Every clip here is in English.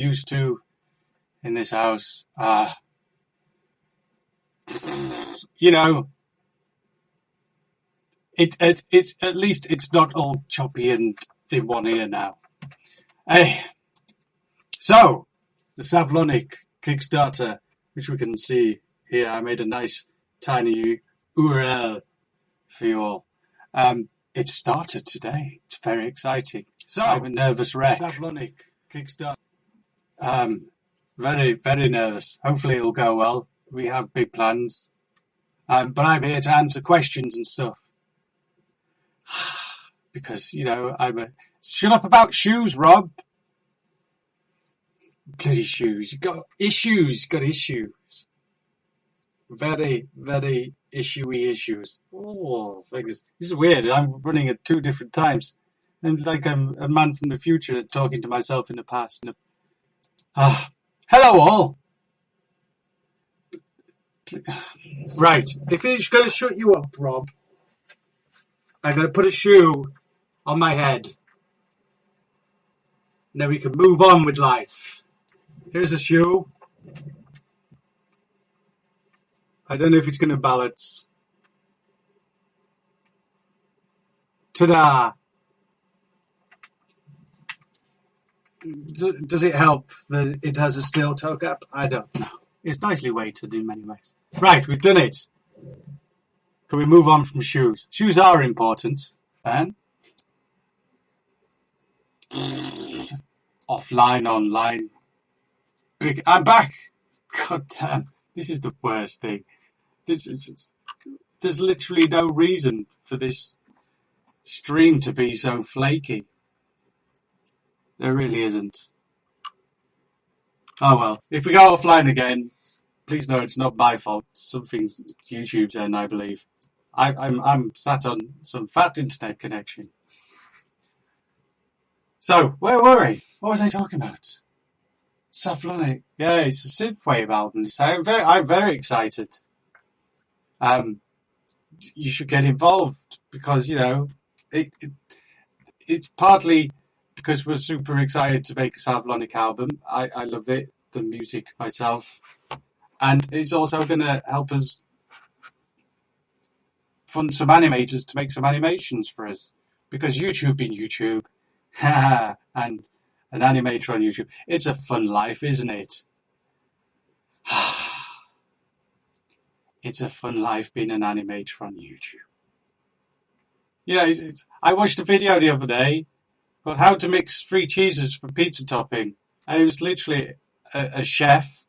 used to in this house. You know, it's at least it's not all choppy and in one ear now. Hey, so the Savlonic Kickstarter, which we can see here, I made a nice tiny URL for you all. It started today. It's very exciting. So I'm a nervous wreck. Savlonic Kickstarter. Very, very nervous. Hopefully it'll go well. We have big plans. But I'm here to answer questions and stuff. Because, you know, shut up about shoes, Rob. Bloody shoes. You've got issues. Very, very issuey issues. Oh, figures. This is weird. I'm running at 2 different times. And like I'm a man from the future talking to myself in the past. Hello all. Right. If it's going to shut you up, Rob, I'm going to put a shoe on my head. And then we can move on with life. Here's a shoe. I don't know if it's going to balance. Ta-da! Does it help that it has a steel toe cap? I don't know. It's nicely weighted in many ways. Right, we've done it. Can we move on from shoes? Shoes are important. And offline, online. I'm back. God damn. This is the worst thing. There's literally no reason for this stream to be so flaky. There really isn't. Oh well. If we go offline again, please know it's not my fault. Something's YouTube's end, I believe. I'm sat on some fat internet connection. So, where were we? What was I talking about? Savlonic. Yeah, it's a synthwave album. I'm very excited. You should get involved because, you know, it's partly because we're super excited to make a Savlonic album. I love it, the music myself. And it's also going to help us fund some animators to make some animations for us. Because YouTube being YouTube, and an animator on YouTube, it's a fun life, isn't it? It's a fun life being an animator on YouTube. You know, I watched a video the other day called How to Mix 3 Cheeses for Pizza Topping. And it was literally a chef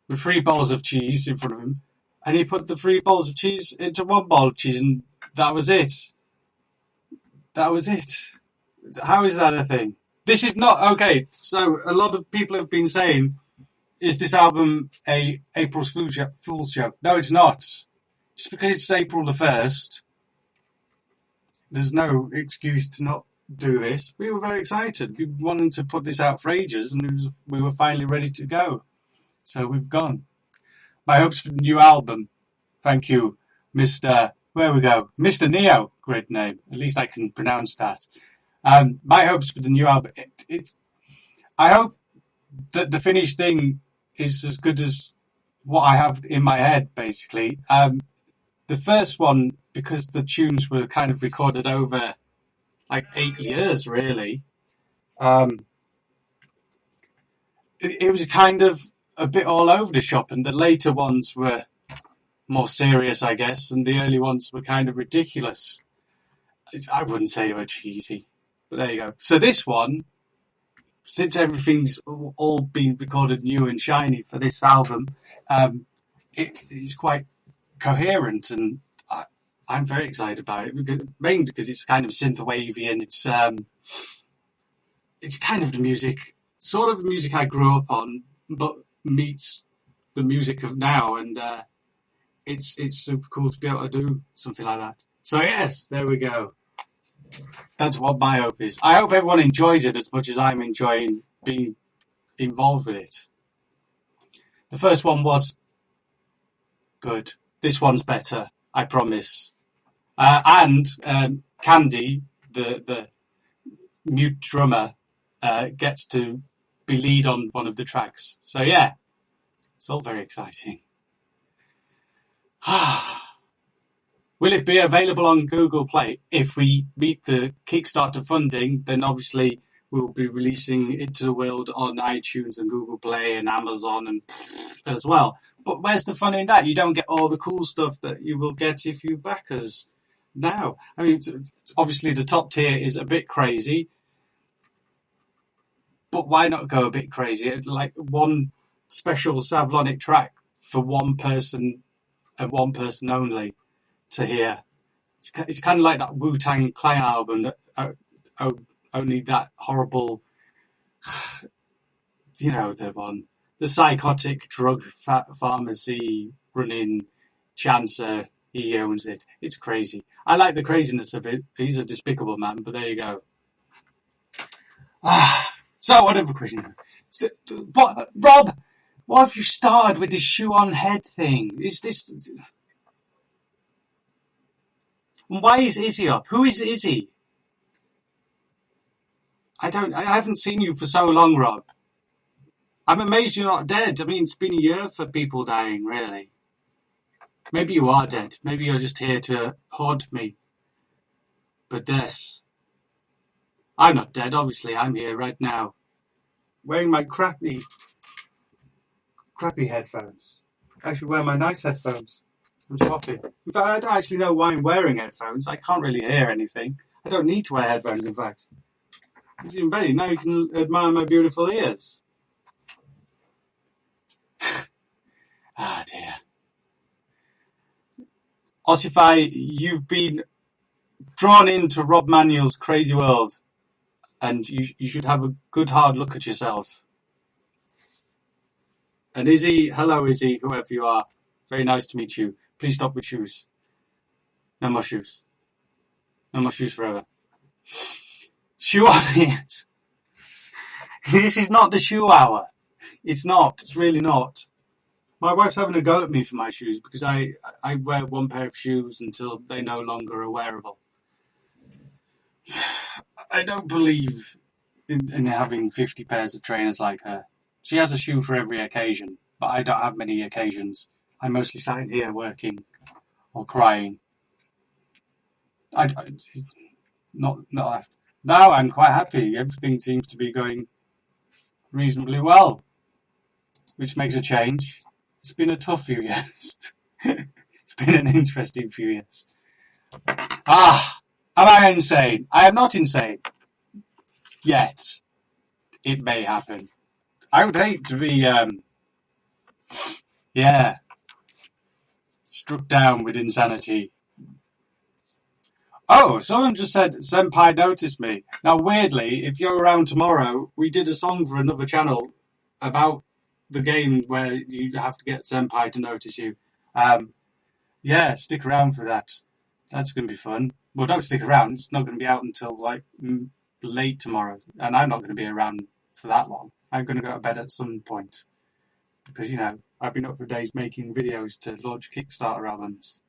with 3 balls of cheese in front of him. And he put the 3 balls of cheese into 1 ball of cheese, and that was it. That was it. How is that a thing? This is not okay. So a lot of people have been saying, is this album a April's Fool's joke? No, it's not. Just because it's April the 1st, there's no excuse to not do this. We were very excited. We wanted to put this out for ages, and we were finally ready to go. So we've gone. My hopes for the new album. Thank you, Mr. Where we go? Mr. Neo. Great name. At least I can pronounce that. My hopes for the new album. I hope that the finished thing is as good as what I have in my head, basically. The first one, because the tunes were kind of recorded over like 8 years, really. It was kind of a bit all over the shop, and the later ones were more serious, I guess, and the early ones were kind of ridiculous. I wouldn't say they were cheesy, but there you go. So this one, since everything's all been recorded new and shiny for this album, it is quite coherent, and I'm very excited about it, mainly because it's kind of synthwavy, and it's kind of the music, sort of the music I grew up on, but meets the music of now, and it's super cool to be able to do something like that. So yes, there we go. That's what my hope is. I hope everyone enjoys it as much as I'm enjoying being involved with it. The first one was good. This one's better, I promise. And Candy, the mute drummer, gets to be lead on one of the tracks. So yeah, it's all very exciting. Will it be available on Google Play? If we meet the Kickstarter funding, then obviously we will be releasing it to the world on iTunes and Google Play and Amazon and as well. But where's the fun in that? You don't get all the cool stuff that you will get if you back us now. I mean, obviously the top tier is a bit crazy, but why not go a bit crazy? Like one special Savlonic track for one person and one person only to hear. It's kind of like that Wu-Tang Clan album, only that horrible, you know, the one, the psychotic drug pharmacy running chancer. He owns it. It's crazy. I like the craziness of it. He's a despicable man, but there you go. So whatever question. Rob, what have you started with this shoe on head thing? Is this? Why is Izzy up? Who is Izzy? I haven't seen you for so long, Rob. I'm amazed you're not dead. I mean, it's been a year for people dying, really. Maybe you are dead. Maybe you're just here to haunt me. But this, I'm not dead, obviously. I'm here right now, wearing my crappy headphones. I should wear my nice headphones. I'm swapping. In fact, I don't actually know why I'm wearing headphones. I can't really hear anything. I don't need to wear headphones, in fact. It's even better. Now you can admire my beautiful ears. Ah, dear. Ossify, you've been drawn into Rob Manuel's crazy world, and you should have a good hard look at yourself. And Izzy, hello Izzy, whoever you are. Very nice to meet you. Please stop with shoes. No more shoes. No more shoes forever. Shoe audience. This is not the shoe hour. It's not. It's really not. My wife's having a go at me for my shoes because I wear one pair of shoes until they no longer are wearable. I don't believe in having 50 pairs of trainers like her. She has a shoe for every occasion, but I don't have many occasions. I'm mostly sat in here working or crying. Not after. Now I'm quite happy. Everything seems to be going reasonably well, which makes a change. It's been a tough few years. It's been an interesting few years. Am I insane? I am not insane. Yet. It may happen. I would hate to be, struck down with insanity. Oh, someone just said Senpai noticed me. Now, weirdly, if you're around tomorrow, we did a song for another channel about the game where you have to get Senpai to notice you. Stick around for that. That's going to be fun. Well, don't stick around. It's not going to be out until like late tomorrow, and I'm not going to be around for that long. I'm going to go to bed at some point because, you know, I've been up for days making videos to launch Kickstarter albums.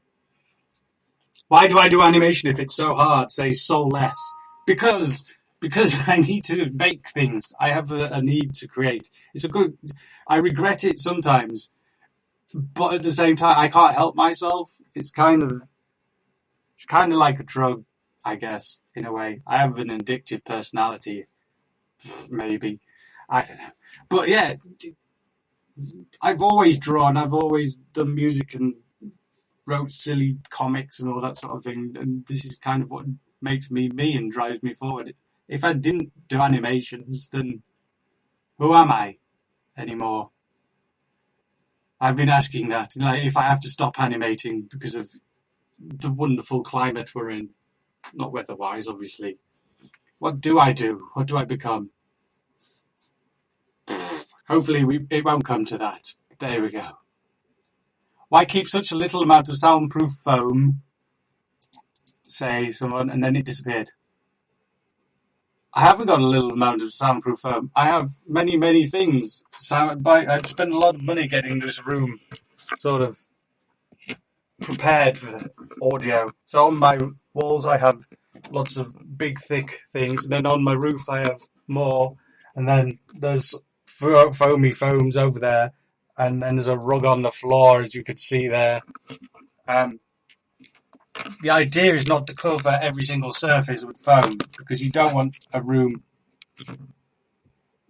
Why do I do animation if it's so hard? Say so less. Because I need to make things. I have a need to create. I regret it sometimes, but at the same time, I can't help myself. It's kind of like a drug, I guess, in a way. I have an addictive personality, maybe. I don't know. But yeah, I've always drawn. I've always done music and wrote silly comics and all that sort of thing. And this is kind of what makes me me and drives me forward. If I didn't do animations, then who am I anymore? I've been asking that. Like, if I have to stop animating because of the wonderful climate we're in, not weather-wise, obviously. What do I do? What do I become? Hopefully it won't come to that. There we go. Why keep such a little amount of soundproof foam? Say someone, and then it disappeared. I haven't got a little amount of soundproof foam. I have many, many things. I've spent a lot of money getting this room sort of prepared for audio. So on my walls I have lots of big, thick things, and then on my roof I have more. And then there's foamy foams over there, and then there's a rug on the floor, as you could see there. The idea is not to cover every single surface with foam, because you don't want a room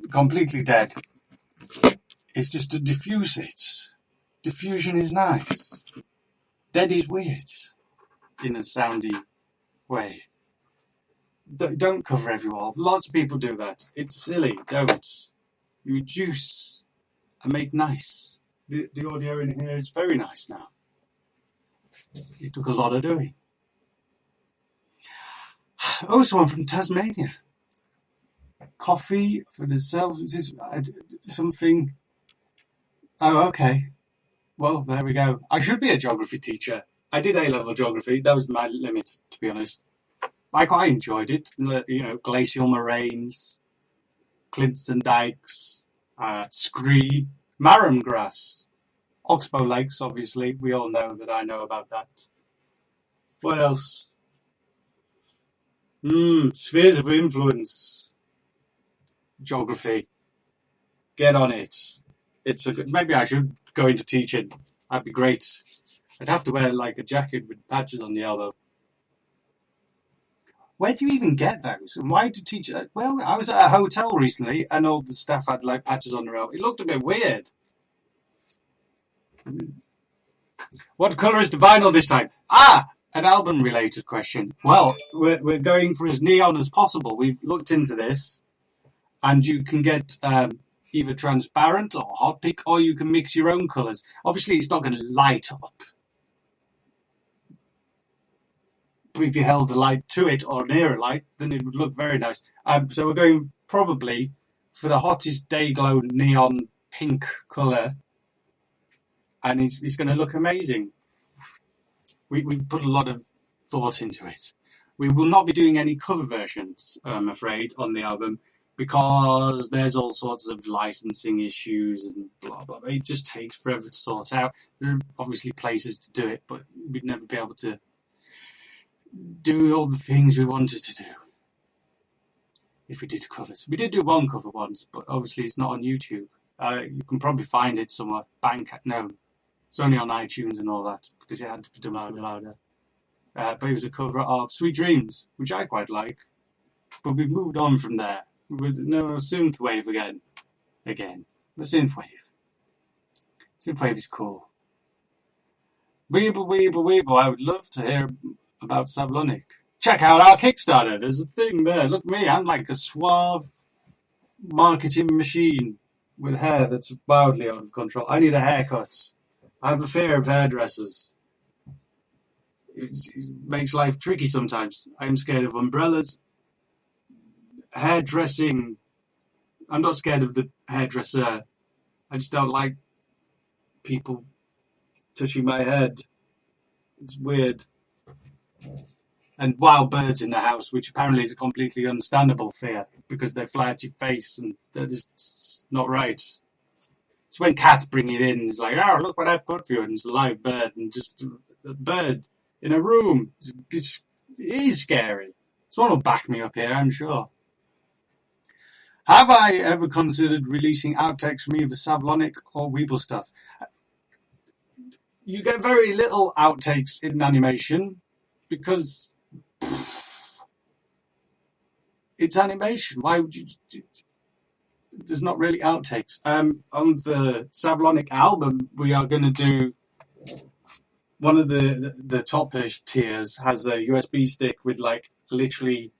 completely dead. It's just to diffuse it. Diffusion is nice. Dead is weird, in a soundy way. Don't cover every wall. Lots of people do that. It's silly. Don't. You reduce and make nice. The audio in here is very nice now. It took a lot of doing. Oh, someone from Tasmania. Coffee for themselves. Something. Oh, okay. Well, there we go. I should be a geography teacher. I did A-level geography. That was my limit, to be honest. I quite enjoyed it. You know, glacial moraines, clints and dikes, scree, marram grass, oxbow lakes, obviously. We all know that I know about that. What else? Spheres of influence. Geography. Get on it. It's a good, maybe I should go into teaching. That'd be great. I'd have to wear like a jacket with patches on the elbow. Where do you even get those? And why do teach? Well, I was at a hotel recently, and all the staff had like patches on their elbow. It looked a bit weird. What colour is the vinyl this time? An album-related question. Well, we're going for as neon as possible. We've looked into this, and you can get either transparent or hot pink, or you can mix your own colours. Obviously, it's not going to light up. But if you held the light to it or near a light, then it would look very nice. So we're going probably for the hottest day glow neon pink colour, and it's going to look amazing. We've put a lot of thought into it. We will not be doing any cover versions, I'm afraid, on the album, because there's all sorts of licensing issues and blah, blah, blah. It just takes forever to sort out. There are obviously places to do it, but we'd never be able to do all the things we wanted to do if we did covers. We did do one cover once, but obviously it's not on YouTube. You can probably find it somewhere. No, it's only on iTunes and all that, because it had to be done louder. But it was a cover of Sweet Dreams, which I quite like. But we've moved on from there. No, synthwave again. The synthwave. Synthwave is cool. Weeble. I would love to hear about Savlonic. Check out our Kickstarter. There's a thing there. Look at me. I'm like a suave marketing machine with hair that's wildly out of control. I need a haircut. I have a fear of hairdressers. It makes life tricky sometimes. I'm scared of umbrellas. Hairdressing. I'm not scared of the hairdresser. I just don't like people touching my head. It's weird. And wild birds in the house, which apparently is a completely understandable fear, because they fly at your face and they're just not right. It's when cats bring it in, it's like, oh, look what I've got for you, and it's a live bird, and just a bird in a room. It is scary. Someone will back me up here, I'm sure. Have I ever considered releasing outtakes from either Savlonic or Weebl stuff? You get very little outtakes in animation, because it's animation. Why would you? There's not really outtakes. On the Savlonic album, we are going to do one of the top-ish tiers has a USB stick with like literally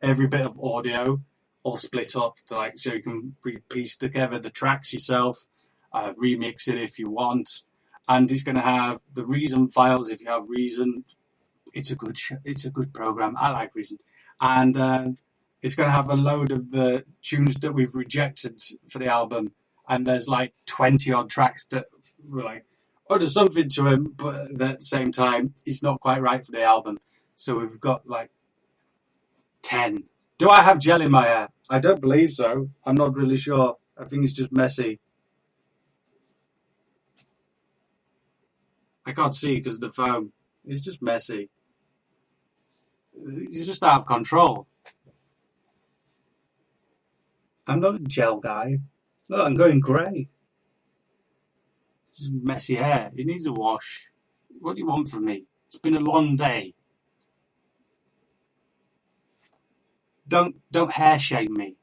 every bit of audio all split up, like so you can piece together the tracks yourself, remix it if you want, and it's going to have the Reason files if you have Reason. It's a good program. I like Reason, and it's going to have a load of the tunes that we've rejected for the album, and there's like 20 odd tracks that we're like, oh, there's something to them, but at the same time, it's not quite right for the album. So we've got like 10. Do I have gel in my hair? I don't believe so. I'm not really sure. I think it's just messy. I can't see because of the foam. It's just messy. It's just out of control. I'm not a gel guy. Look, I'm going grey. Just messy hair. It needs a wash. What do you want from me? It's been a long day. Don't hair shame me.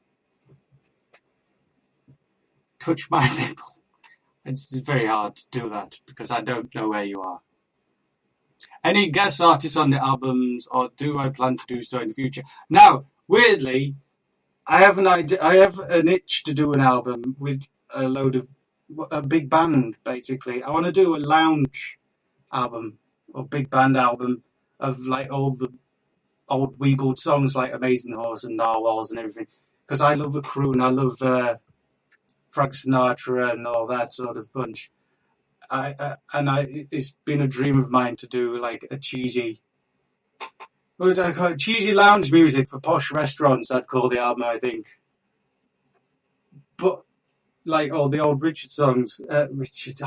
Touch my nipple. It's very hard to do that because I don't know where you are. Any guest artists on the albums, or do I plan to do so in the future? Now, weirdly, I have an idea. I have an itch to do an album with a big band. Basically, I want to do a lounge album or big band album of like all the old Weeble songs, like Amazing Horse and Narwhals and everything. Because I love a crew and I love Frank Sinatra and all that sort of bunch. It's been a dream of mine to do like a cheesy, what would I call it? Cheesy lounge music for posh restaurants. I'd call the album, I think. But like all the old Richard songs, Richard,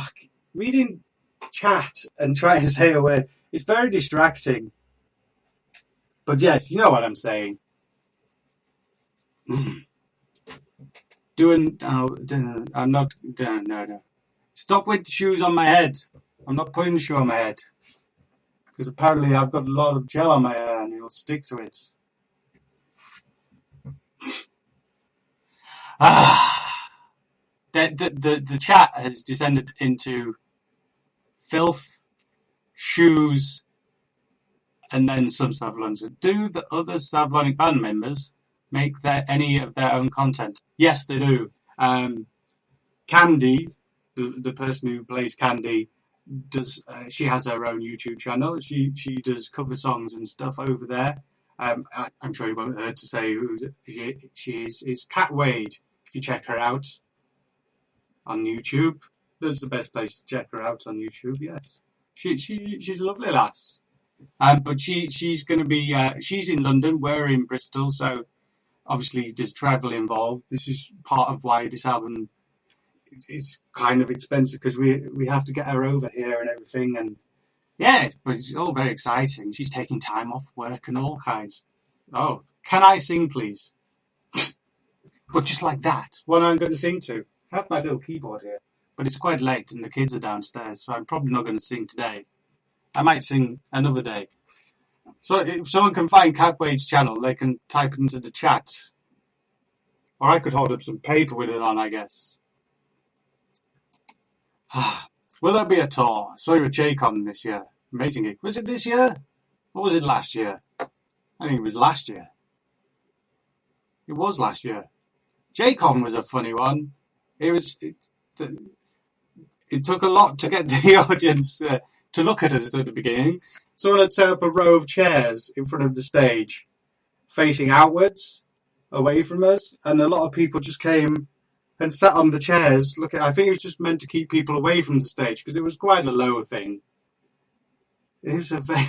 reading chat and trying to say a word, it's very distracting. But yes, you know what I'm saying. I'm not. No. Stop with the shoes on my head. I'm not putting the shoe on my head. Because apparently I've got a lot of gel on my hair and it'll stick to it. The chat has descended into filth, shoes, and then some Savlonic. Do the other Savlonic band members make any of their own content? Yes, they do. Candy, the person who plays Candy, does. She has her own YouTube channel. She does cover songs and stuff over there. I'm sure you won't heard to say who she is. It's Cat Wade. If you check her out on YouTube, that's the best place to check her out on YouTube. Yes, she's a lovely lass. But she's going to be she's in London. We're in Bristol, so obviously there's travel involved. This is part of why this album is kind of expensive because we have to get her over here and everything. And yeah, but it's all very exciting. She's taking time off work and all kinds. Oh, can I sing, please? But just like that, what I'm going to sing to. I have my little keyboard here, but it's quite late and the kids are downstairs, so I'm probably not going to sing today. I might sing another day. So if someone can find Cat Wade's channel, they can type it into the chat. Or I could hold up some paper with it on, I guess. Will there be a tour? I saw you at JCon this year. Amazing gig. Was it this year? Or was it last year? I think it was last year. It was last year. JCon was a funny one. It took a lot to get the audience to look at us at the beginning. Someone had set up a row of chairs in front of the stage, facing outwards, away from us, and a lot of people just came and sat on the chairs. I think it was just meant to keep people away from the stage because it was quite a low thing. It was a very...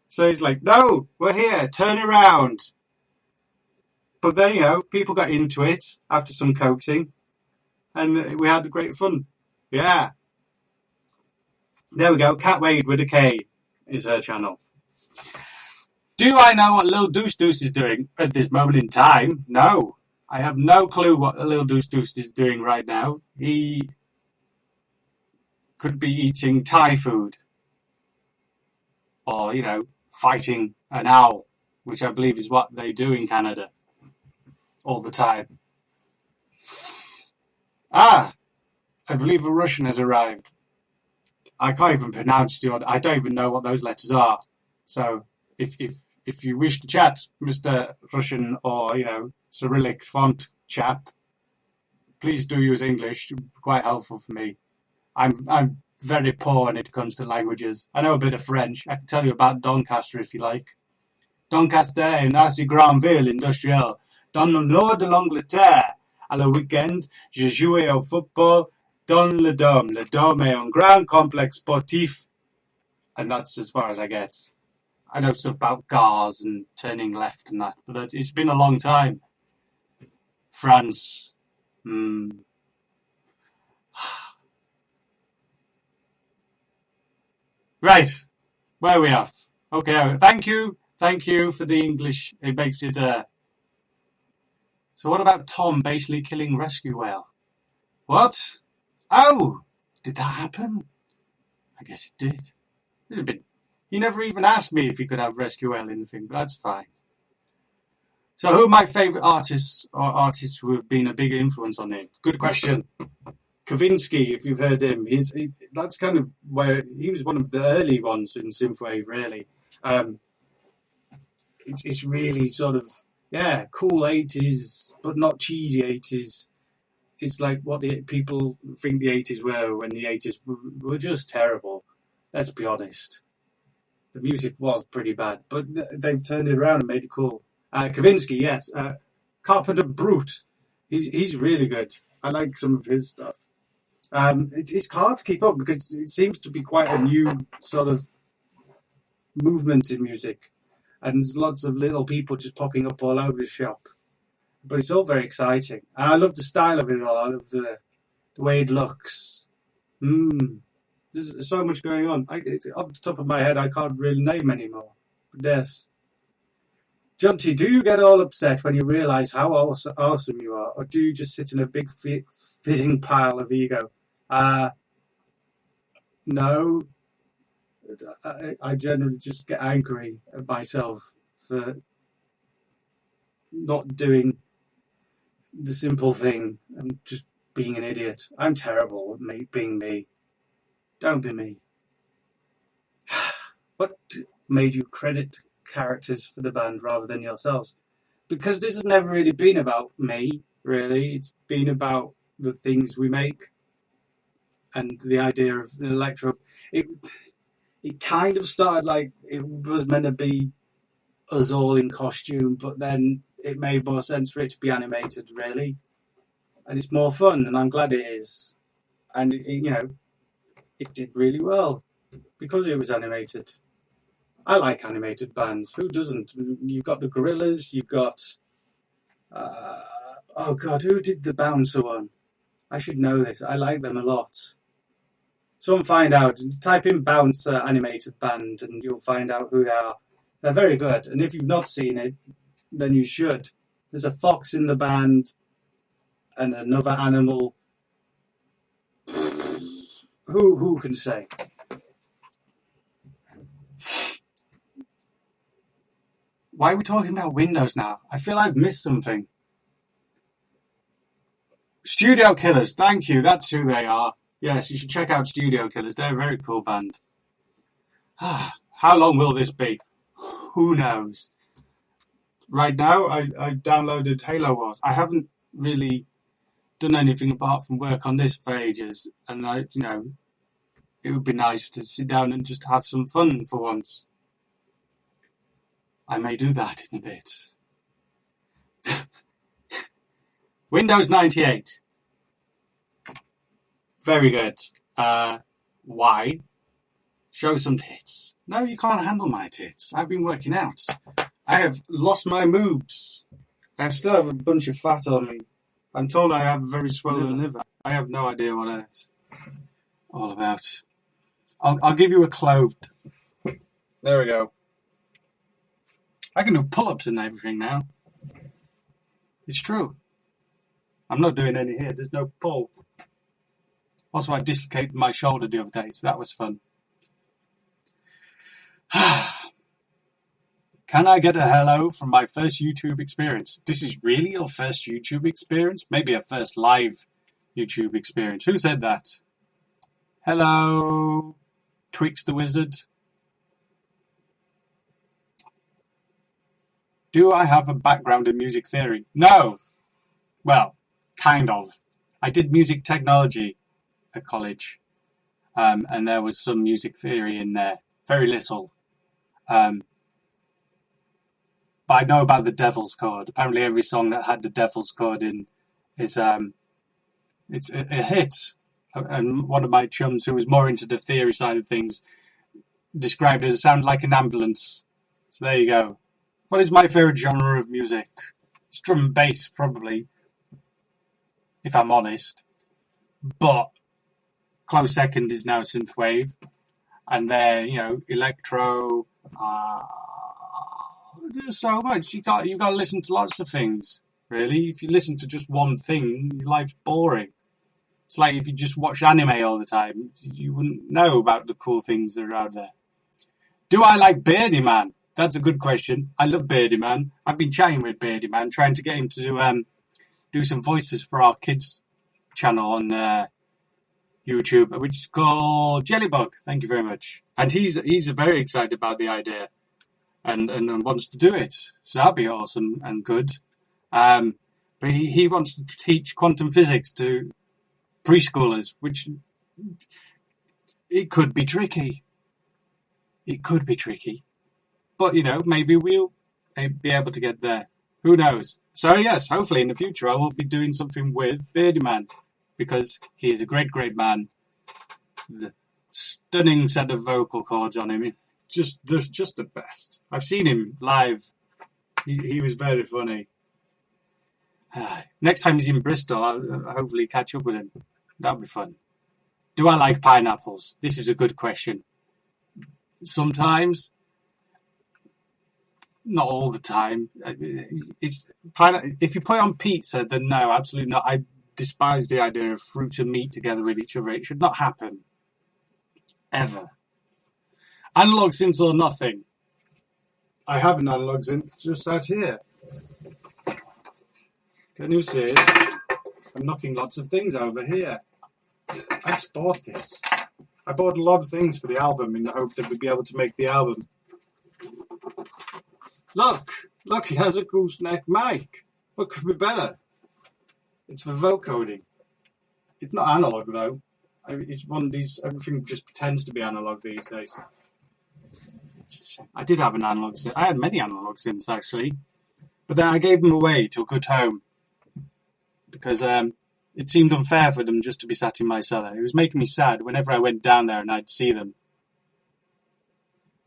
So he's like, no, we're here, turn around. But then, people got into it after some coaxing, and we had great fun. Yeah. There we go. Cat Wade with a K is her channel. Do I know what Lil Deuce Deuce is doing at this moment in time? No. I have no clue what Lil Deuce Deuce is doing right now. He could be eating Thai food. Or, fighting an owl, which I believe is what they do in Canada all the time. I believe a Russian has arrived. I can't even pronounce I don't even know what those letters are. So if you wish to chat, Mr. Russian or Cyrillic font chap, please do use English. It would be quite helpful for me. I'm very poor when it comes to languages. I know a bit of French. I can tell you about Doncaster if you like. Doncaster est une assez grande ville industrielle dans le nord de l'Angleterre. À le week-end, je jouais au football dans le Dôme. Le Dôme est un grand complexe sportif. And that's as far as I get. I know stuff about cars and turning left and that, but it's been a long time. France. Right. Where are we off? Okay. Thank you for the English. It makes it So what about Tom basically killing Rescue Whale? What? Oh! Did that happen? I guess it did. He never even asked me if he could have Rescue Whale in the thing, but that's fine. So who are my favourite artists or artists who have been a big influence on him? Good question. Kavinsky, if you've heard him, that's kind of where he was one of the early ones in synthwave, really. It's really sort of, cool 80s, but not cheesy 80s. It's like what the people think the 80s were when the 80s were just terrible. Let's be honest. The music was pretty bad, but they've turned it around and made it cool. Kavinsky, yes. Carpenter Brute, he's really good. I like some of his stuff. It's hard to keep up because it seems to be quite a new sort of movement in music, and there's lots of little people just popping up all over the shop. But it's all very exciting, and I love the style of it all. I love the way it looks. There's so much going on. Off the top of my head, I can't really name anymore. But yes. Junty, do you get all upset when you realise how awesome you are, or do you just sit in a big fizzing pile of ego? No. I generally just get angry at myself for not doing the simple thing and just being an idiot. I'm terrible at being me. Don't be me. What made you credit characters for the band rather than yourselves? Because this has never really been about me, really. It's been about the things we make and the idea of an electro. It kind of started like it was meant to be us all in costume, but then it made more sense for it to be animated, really. And it's more fun, and I'm glad it is. And, it did really well because it was animated. I like animated bands. Who doesn't? You've got the Gorillaz. You've got... oh, God, who did the Bouncer one? I should know this. I like them a lot. Someone find out. Type in Bouncer animated band and you'll find out who they are. They're very good. And if you've not seen it, then you should. There's a fox in the band and another animal. Who can say? Why are we talking about Windows now? I feel I've missed something. Studio Killers, thank you. That's who they are. Yes, you should check out Studio Killers. They're a very cool band. How long will this be? Who knows? Right now, I downloaded Halo Wars. I haven't really done anything apart from work on this for ages. And, it would be nice to sit down and just have some fun for once. I may do that in a bit. Windows 98. Very good. Why? Show some tits. No, you can't handle my tits. I've been working out. I have lost my moobs. I still have a bunch of fat on me. I'm told I have a very swollen liver. I have no idea what that's all about. I'll give you a clothed. There we go. I can do pull-ups and everything now. It's true. I'm not doing any here. There's no pull. Also, I dislocated my shoulder the other day, so that was fun. Can I get a hello from my first YouTube experience? This is really your first YouTube experience? Maybe a first live YouTube experience. Who said that? Hello, Twix the Wizard. Do I have a background in music theory? No. Well, kind of. I did music technology at college, and there was some music theory in there. Very little. But I know about the Devil's Chord. Apparently every song that had the Devil's Chord in is it's a hit. And one of my chums who was more into the theory side of things described it as sound like an ambulance. So there you go. What is my favourite genre of music? It's drum and bass, probably, if I'm honest. But close second is now synthwave, and then electro. There's so much. You got to listen to lots of things. really. If you listen to just one thing, your life's boring. It's like if you just watch anime all the time, you wouldn't know about the cool things that are out there. Do I like Beardy Man? That's a good question. I love Beardy Man. I've been chatting with Beardy Man, trying to get him to do some voices for our kids' channel on YouTube, which is called Jellybug. Thank you very much. And he's very excited about the idea and wants to do it. So that'd be awesome and good. But he wants to teach quantum physics to preschoolers, which it could be tricky. It could be tricky. But, maybe we'll be able to get there. Who knows? So, yes, hopefully in the future I will be doing something with Beardy Man, because he is a great, great man. The stunning set of vocal cords on him. Just the best. I've seen him live. He was very funny. Next time he's in Bristol, I'll hopefully catch up with him. That'll be fun. Do I like pineapples? This is a good question. Sometimes. Not all the time. If you put it on pizza, then no, absolutely not. I despise the idea of fruit and meat together with each other. It should not happen. Ever. Analog synths or nothing. I have an analog synth just out here. Can you see it? I'm knocking lots of things over here. I just bought this. I bought a lot of things for the album in the hope that we'd be able to make the album. Look, he has a gooseneck mic. What could be better? It's for vocoding. It's not analog though. It's one of these, everything just pretends to be analog these days. I did have an analog synth. I had many analog synths actually. But then I gave them away to a good home. Because it seemed unfair for them just to be sat in my cellar. It was making me sad whenever I went down there and I'd see them.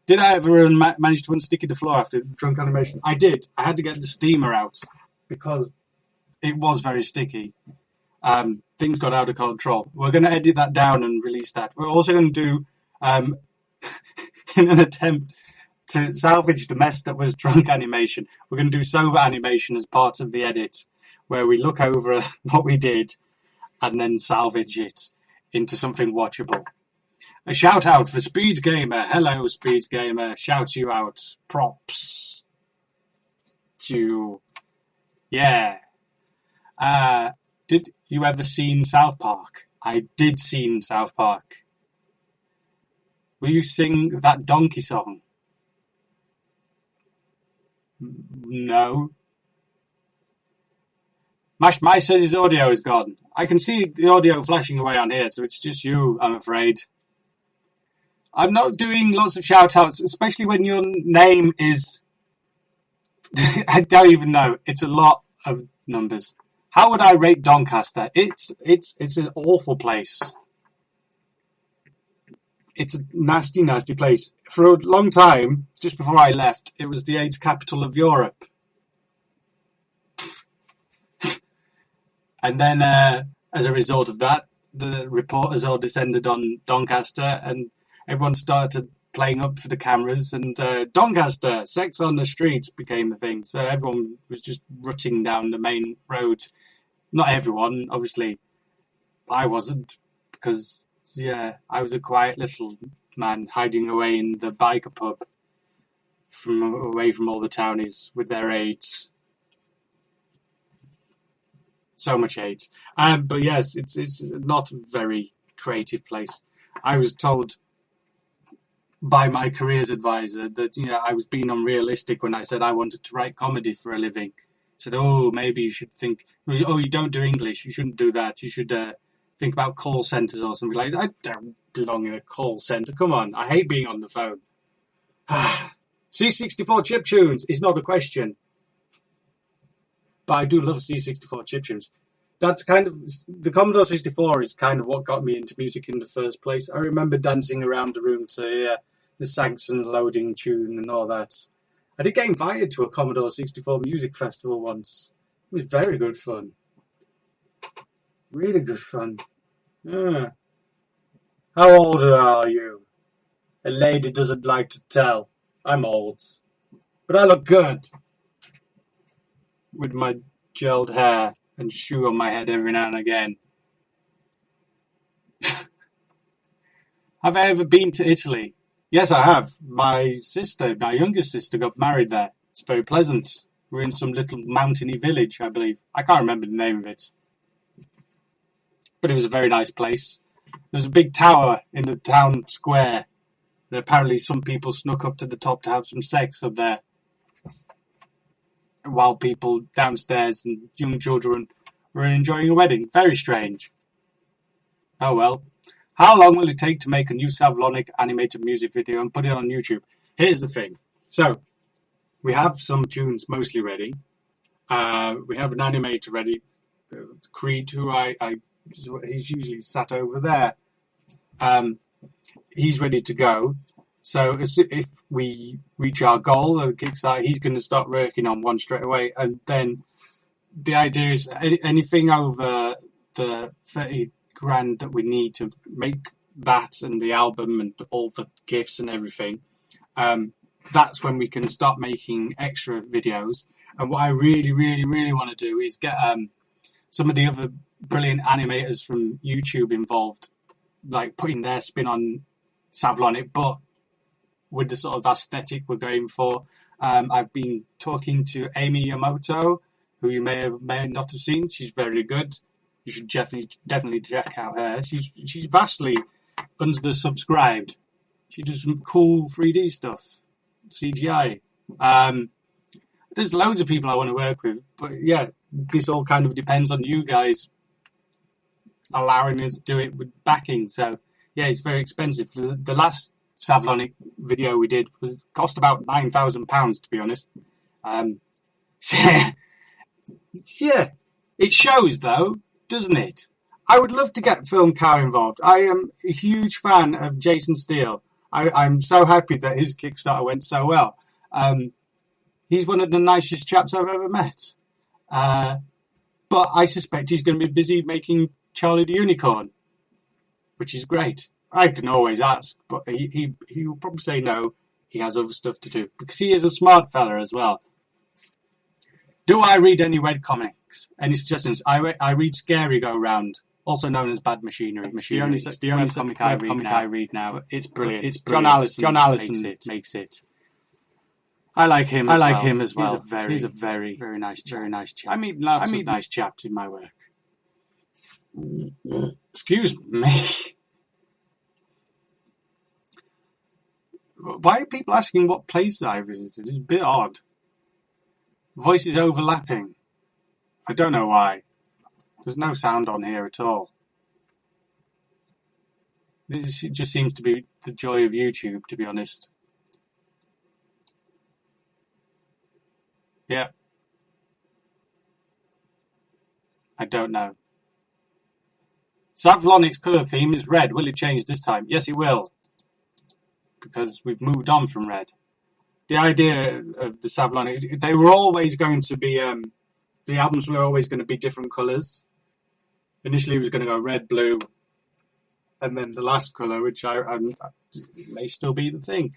Did I ever manage to unsticky the floor after drunk animation? I did. I had to get the steamer out because it was very sticky. Things got out of control. We're going to edit that down and release that. We're also going to do, in an attempt to salvage the mess that was drunk animation, we're going to do sober animation as part of the edit, where we look over what we did and then salvage it into something watchable. A shout out for Speed Gamer. Hello, Speed Gamer. Shout you out. Props to yeah. Did you ever seen South Park? I did seen South Park. Will you sing that donkey song? No. My says his audio is gone. I can see the audio flashing away on here, so it's just you, I'm afraid. I'm not doing lots of shout-outs, especially when your name is... I don't even know. It's a lot of numbers. How would I rate Doncaster? It's an awful place. It's a nasty, nasty place. For a long time, just before I left, it was the AIDS capital of Europe. And then, as a result of that, the reporters all descended on Doncaster, and everyone started playing up for the cameras, and Doncaster, sex on the streets became a thing. So everyone was just rutting down the main road. Not everyone, obviously. I wasn't, because, yeah, I was a quiet little man hiding away in the biker pub, away from all the townies with their AIDS. So much AIDS. But yes, it's not a very creative place. I was told by my careers advisor that I was being unrealistic when I said I wanted to write comedy for a living. He said, "Oh, maybe you should think. Oh, you don't do English. You shouldn't do that. You should think about call centers or something like that." I don't belong in a call center. Come on, I hate being on the phone. C64 chiptunes is not a question. But I do love C64 chiptunes. That's kind of, the Commodore 64 is kind of what got me into music in the first place. I remember dancing around the room to the Saxon loading tune and all that. I did get invited to a Commodore 64 music festival once. It was very good fun. Really good fun. Yeah. How old are you? A lady doesn't like to tell. I'm old. But I look good. With my gelled hair and shoe on my head every now and again. Have I ever been to Italy? Yes, I have. My youngest sister, got married there. It's very pleasant. We're in some little mountainy village, I believe. I can't remember the name of it. But it was a very nice place. There was a big tower in the town square. And apparently some people snuck up to the top to have some sex up there. While people downstairs and young children were enjoying a wedding. Very strange. Oh well. How long will it take to make a new Savlonic animated music video and put it on YouTube? Here's the thing. So, we have some tunes mostly ready. We have an animator ready. Creed, who he's usually sat over there. He's ready to go. So if we reach our goal of Kickstarter, he's going to start working on one straight away. And then the idea is anything over the 30 grand that we need to make that and the album and all the gifts and everything, that's when we can start making extra videos. And what I really, really, really want to do is get some of the other brilliant animators from YouTube involved, like putting their spin on Savlonic, but with the sort of aesthetic we're going for. I've been talking to Amy Yamamoto, who you may not have seen. She's very good. You should definitely check out her. She's vastly under-subscribed. She does some cool 3D stuff, CGI. There's loads of people I want to work with, but yeah, this all kind of depends on you guys allowing us to do it with backing. So yeah, it's very expensive. The last Savlonic video we did cost about £9,000, to be honest. Yeah, it shows though, doesn't it? I would love to get Film Cow involved. I am a huge fan of Jason Steele. I'm so happy that his Kickstarter went so well. He's one of the nicest chaps I've ever met. But I suspect he's going to be busy making Charlie the Unicorn, which is great. I can always ask, but he will probably say no. He has other stuff to do, because he is a smart fella as well. Do I read any red comics? Any suggestions? I read Scary Go Round, also known as Bad Machinery. The only comic I read now. It's brilliant. It's brilliant. John Allison makes it. I like him as well. He's a very, very nice chap. I meet lots of nice chaps in my work. Excuse me. Why are people asking what places I visited? It's a bit odd. Voices overlapping. I don't know why. There's no sound on here at all. This just seems to be the joy of YouTube, to be honest. Yeah. I don't know. Savlonic's colour theme is red. Will it change this time? Yes, it will. Because we've moved on from red. The idea of the Savlonic, they were always going to be, the albums were always going to be different colours. Initially it was going to go red, blue, and then the last colour, which I may still be the thing.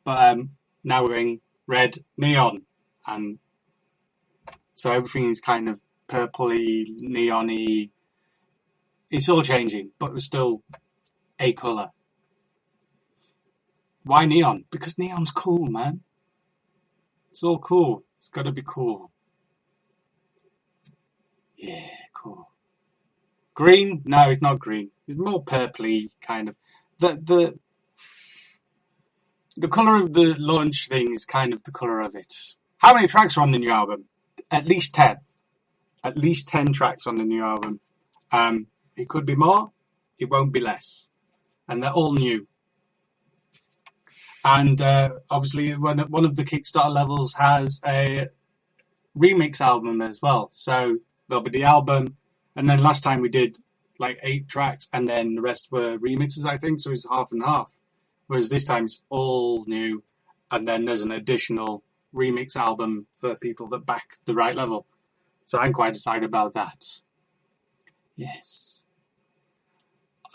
But now we're in red, neon, and so everything is kind of purpley, neon-y. It's all changing, but it's still a colour. Why neon? Because neon's cool, man. It's all cool. It's got to be cool. Yeah, cool. Green? No, it's not green. It's more purpley, kind of. The colour of the launch thing is kind of the colour of it. How many tracks are on the new album? At least 10. At least 10 tracks on the new album. It could be more. It won't be less. And they're all new. And obviously, one of the Kickstarter levels has a remix album as well. So there'll be the album, and then last time we did like 8 tracks, and then the rest were remixes, I think. So it's half and half. Whereas this time it's all new, and then there's an additional remix album for people that back the right level. So I'm quite excited about that. Yes.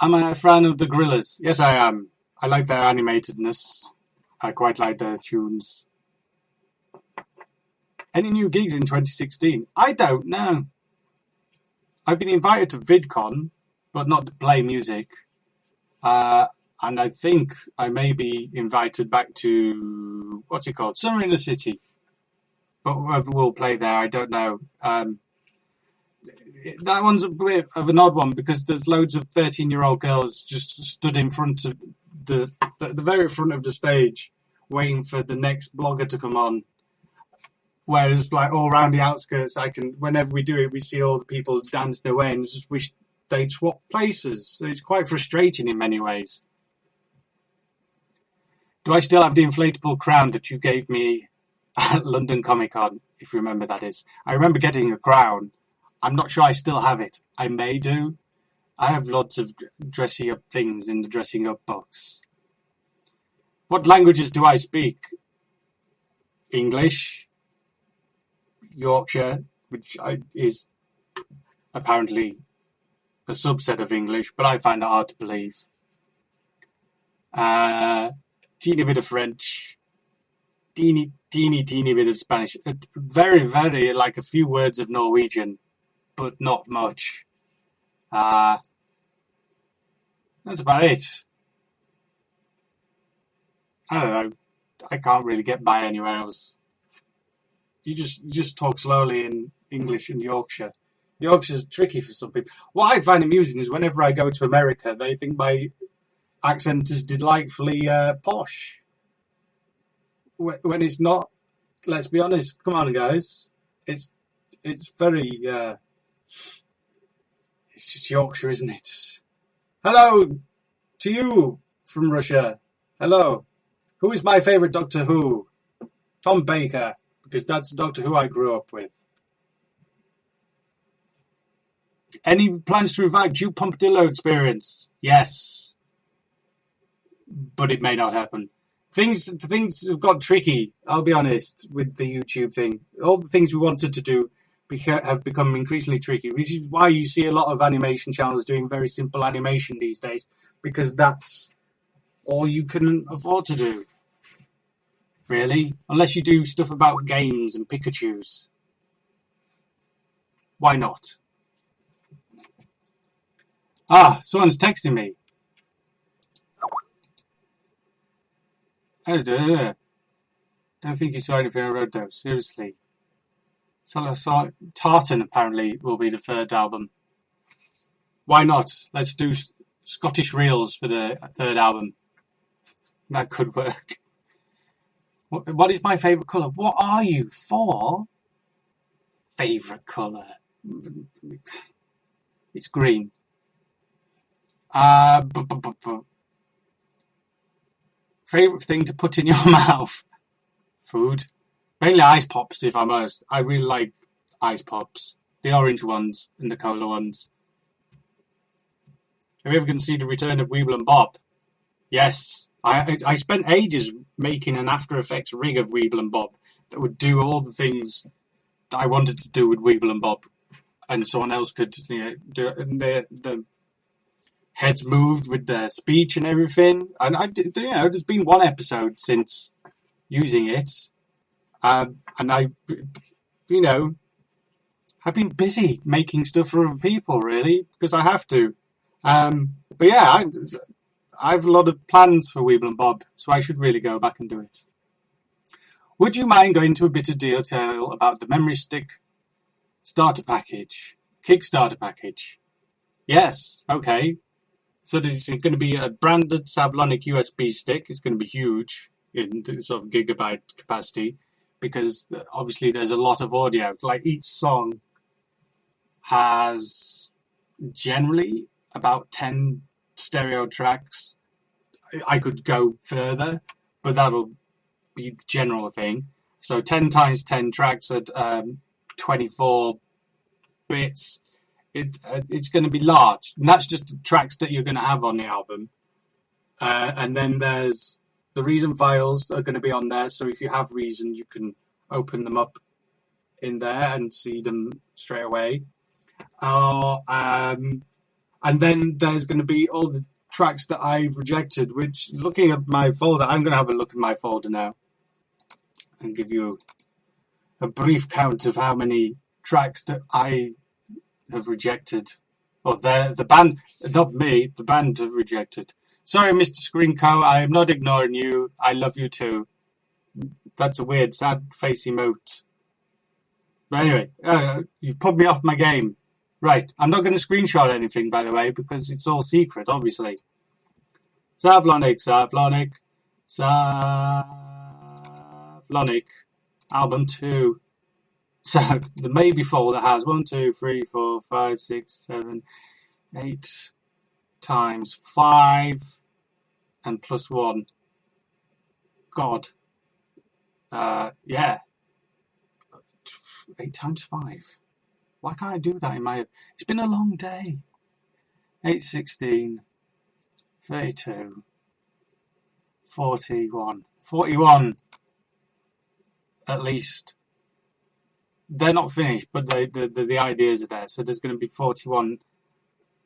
Am I a fan of the Gorillaz? Yes, I am. I like their animatedness. I quite like their tunes. Any new gigs in 2016? I don't know. I've been invited to VidCon, but not to play music. And I think I may be invited back to, what's it called? Summer in the City. But whoever will play there, I don't know. That one's a bit of an odd one because there's loads of 13-year-old girls just stood in front of the very front of the stage waiting for the next blogger to come on. Whereas, like, all around the outskirts, whenever we do it, we see all the people dancing away and just wish they'd swap places. So it's quite frustrating in many ways. Do I still have the inflatable crown that you gave me at London Comic Con, if you remember that is? I remember getting a crown. I'm not sure I still have it. I may do. I have lots of dressing up things in the dressing up box. What languages do I speak? English, Yorkshire, which is apparently a subset of English, but I find that hard to believe. Teeny bit of French, teeny bit of Spanish. Very, very, like a few words of Norwegian, but not much. That's about it. I don't know. I can't really get by anywhere else. You just talk slowly in English in Yorkshire. Yorkshire's tricky for some people. What I find amusing is whenever I go to America, they think my accent is delightfully posh. When it's not, let's be honest. Come on, guys. It's very. It's just Yorkshire, isn't it? Hello to you from Russia. Hello. Who is my favourite Doctor Who? Tom Baker, because that's Doctor Who I grew up with. Any plans to revive Duke Pompidillo experience? Yes. But it may not happen. Things have got tricky, I'll be honest, with the YouTube thing. All the things we wanted to do have become increasingly tricky, which is why you see a lot of animation channels doing very simple animation these days, because that's all you can afford to do. Really? Unless you do stuff about games and Pikachus. Why not? Someone's texting me. Don't think you saw anything on road though, seriously. So Tartan apparently will be the third album. Why not? Let's do Scottish Reels for the third album. That could work. What is my favourite colour? What are you for? Favourite colour? It's green. Favourite thing to put in your mouth? Food. Mainly ice pops, if I'm honest. I really like ice pops. The orange ones and the cola ones. Have you ever considered the return of Weeble and Bob? Yes. I spent ages making an After Effects rig of Weeble and Bob that would do all the things that I wanted to do with Weeble and Bob, and someone else could, do it. And the heads moved with their speech and everything. And there's been one episode since using it, and I've been busy making stuff for other people, really, because I have to. But yeah, I have a lot of plans for Weeble and Bob, so I should really go back and do it. Would you mind going into a bit of detail about the memory stick starter package, Kickstarter package? Yes, okay. So there's going to be a branded Savlonic USB stick. It's going to be huge in sort of gigabyte capacity because obviously there's a lot of audio. Like each song has generally about 10 stereo tracks. I could go further, but that'll be the general thing. So 10 times 10 tracks at 24 bits. It's going to be large, and that's just the tracks that you're going to have on the album. And then there's the Reason files are going to be on there. So if you have Reason, you can open them up in there and see them straight away. And then there's going to be all the tracks that I've rejected, which, looking at my folder, I'm going to have a look at my folder now and give you a brief count of how many tracks that I have rejected, or the band, not me, the band have rejected. Sorry, Mr. Screenco, I am not ignoring you. I love you too. That's a weird, sad face emote. But anyway, you've put me off my game. Right, I'm not going to screenshot anything, by the way, because it's all secret, obviously. Savlonic, album 2. So the maybe folder has 1, 2, 3, 4, 5, 6, 7, 8 times 5 and plus 1. God. Yeah. 8 times 5. Why can't I do that in my... It's been a long day. 8, 16, 32, 41. 41, at least. They're not finished, but the ideas are there. So there's going to be 41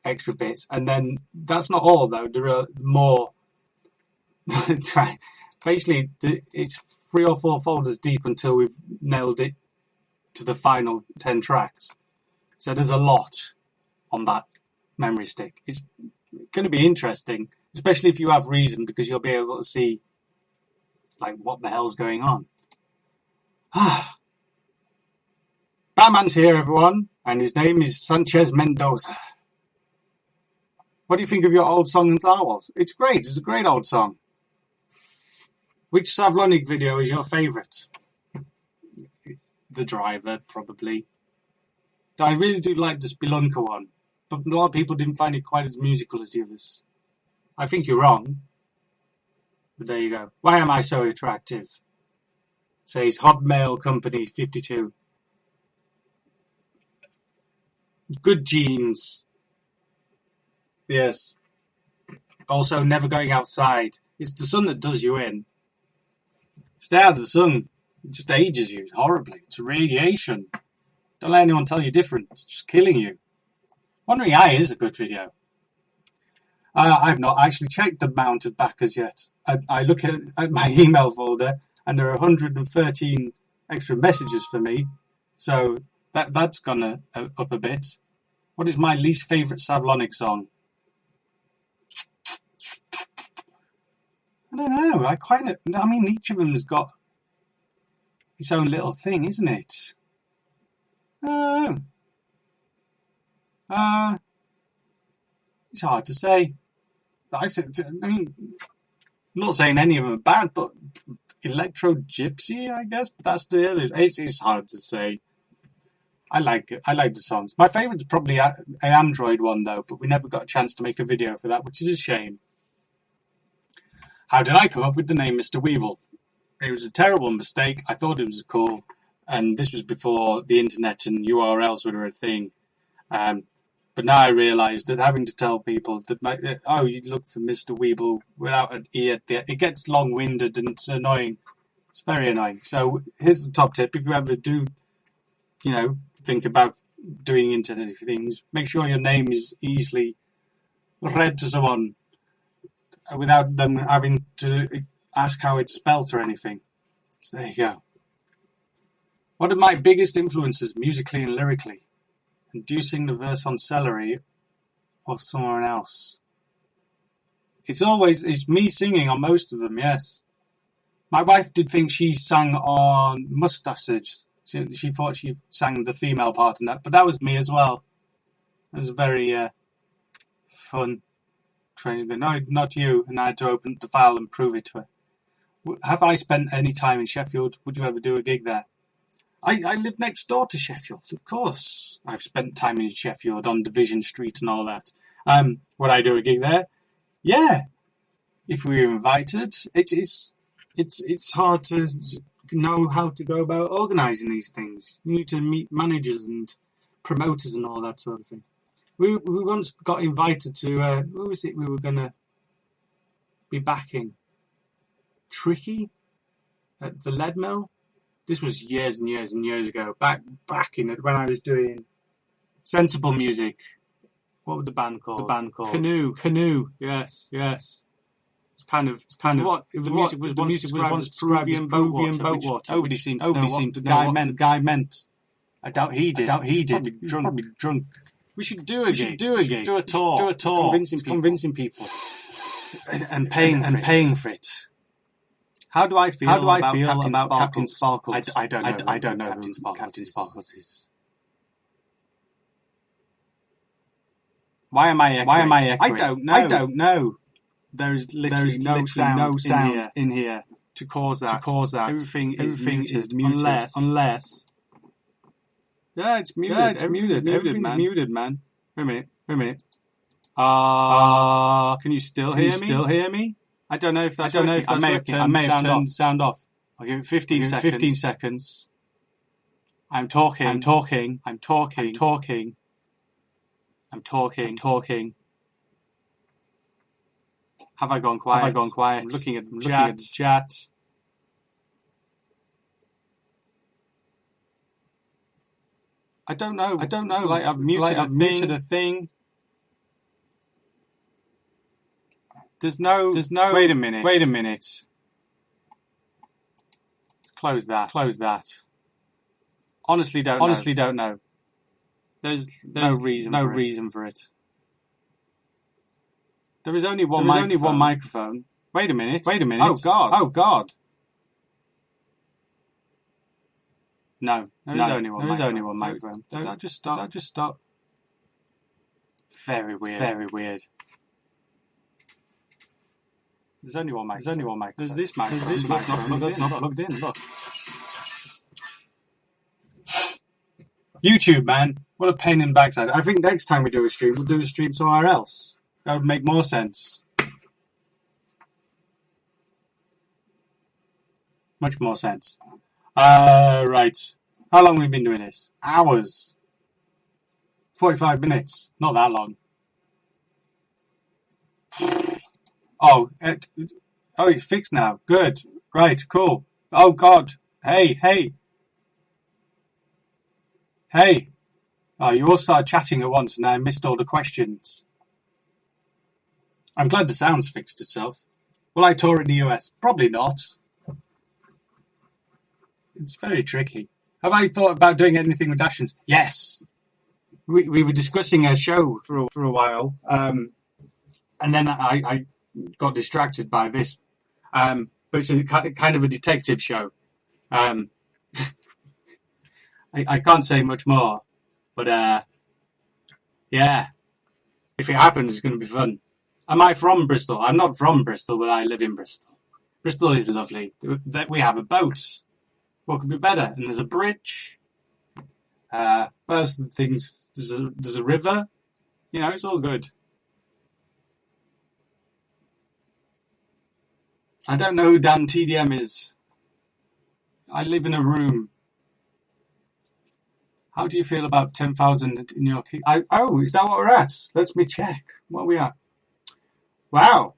extra bits. And then that's not all, though. There are more. Basically, it's 3 or 4 folders deep until we've nailed it to the final 10 tracks. So there's a lot on that memory stick. It's going to be interesting, especially if you have reason, because you'll be able to see like what the hell's going on. Batman's here, everyone, and his name is Sanchez Mendoza. What do you think of your old song in Star Wars? It's great. It's a great old song. Which Savlonic video is your favourite? The Driver, probably. I really do like the Spelunker one, but a lot of people didn't find it quite as musical as the others. I think you're wrong, but there you go. Why am I so attractive? Says Hotmail Company 52. Good genes. Yes. Also, never going outside. It's the sun that does you in. Stay out of the sun. It just ages you horribly. It's radiation. Don't let anyone tell you different. It's just killing you. Wandering Eye is a good video. I've not actually checked the amount of backers yet. I look at my email folder and there are 113 extra messages for me. So that's gone up a bit. What is my least favourite Savlonic song? I don't know. I mean, each of them's got its own little thing, isn't it? It's hard to say. I mean, I'm not saying any of them are bad, but Electro Gypsy, I guess. But that's the other. It's hard to say. I like it. I like the songs. My favourite is probably an Android one, though, but we never got a chance to make a video for that, which is a shame. How did I come up with the name Mr. Weeble? It was a terrible mistake. I thought it was cool. And this was before the internet and URLs were a thing. But now I realise that having to tell people that, you look for Mr. Weeble without an E at the end, it gets long-winded and it's annoying. It's very annoying. So here's the top tip. If you ever do, think about doing internet things, make sure your name is easily read to someone without them having to ask how it's spelt or anything. So there you go. What are my biggest influences musically and lyrically? And do you sing the verse on Celery or someone else? It's me singing on most of them, yes. My wife did think she sang on Mustaches. She thought she sang the female part in that, but that was me as well. It was a very fun training. But no, not you. And I had to open the file and prove it to her. Have I spent any time in Sheffield? Would you ever do a gig there? I live next door to Sheffield, of course. I've spent time in Sheffield on Division Street and all that. Would I do a gig there? Yeah. If we were invited, it's hard to know how to go about organising these things. You need to meet managers and promoters and all that sort of thing. We once got invited to, who was it we were going to be backing? Tricky? At the Lead Mill? This was years and years and years ago. Back in it when I was doing sensible music. What was the band called? Canoe. Yes. It's kind of what the music was once described as Peruvian boat water. Nobody seemed to know what the guy meant. I doubt he did. Probably drunk. We should do a gig. Do a tour. Convincing people. And paying for it. How do I feel about Captain Sparkles? I don't know who Captain Sparkles is. Why am I echoing? I don't know. There is literally no sound in here to cause that. Everything is muted. Unless. Yeah, it's muted. Everything's muted, man. Wait a minute. Can you still hear me? I don't know if that's working. I may have turned the sound off. I'll give it 15 seconds. I'm talking. Have I gone quiet? I'm looking at chat. I don't know. Like I've muted a thing. There's no. Wait a minute. Close that. Honestly, don't know. There's no reason for it. There is only one microphone. Wait a minute. Oh God. No, there is only one microphone. Did that just stop? Very weird. There's only one microphone. There's this microphone. That's not plugged in. Look. YouTube, man. What a pain in the backside. I think next time we do a stream, we'll do a stream somewhere else. That would make more sense. Much more sense. Right. How long have we been doing this? Hours. 45 minutes. Not that long. Oh, it's fixed now. Good. Right, cool. Oh, God. Hey. Oh, you all started chatting at once and I missed all the questions. I'm glad the sound's fixed itself. Will I tour in the US? Probably not. It's very tricky. Have I thought about doing anything with Dashens? Yes. We were discussing a show for a while, and then I got distracted by this. But it's kind of a detective show. I can't say much more, but yeah. If it happens, it's going to be fun. Am I from Bristol? I'm not from Bristol, but I live in Bristol. Bristol is lovely. We have a boat. What could be better? And there's a bridge. Most of the things, there's a river. You know, it's all good. I don't know who Dan TDM is. I live in a room. How do you feel about 10,000 in your key? Is that what we're at? Let me check. What are we at? Wow.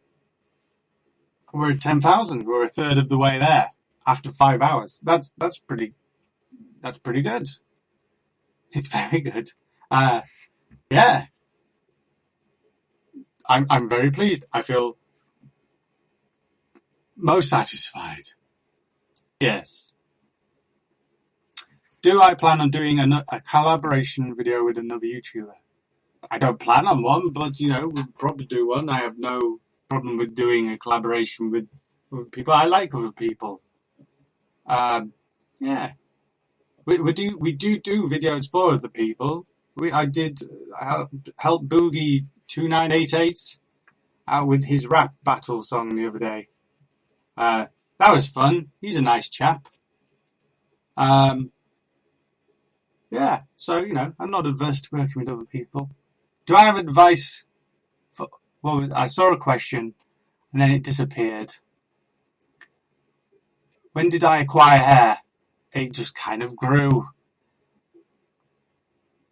We're at 10,000. We're a third of the way there after 5 hours. That's pretty good. It's very good. Yeah. I'm very pleased. I feel most satisfied. Yes. Do I plan on doing a collaboration video with another YouTuber? I don't plan on one, but we'll probably do one. I have no problem with doing a collaboration with people. I like other people. Yeah. We do videos for other people. I did help Boogie 2988 out with his rap battle song the other day. That was fun. He's a nice chap. Yeah, so I'm not averse to working with other people. Do I have advice for? Well, I saw a question and then it disappeared. When did I acquire hair? It just kind of grew.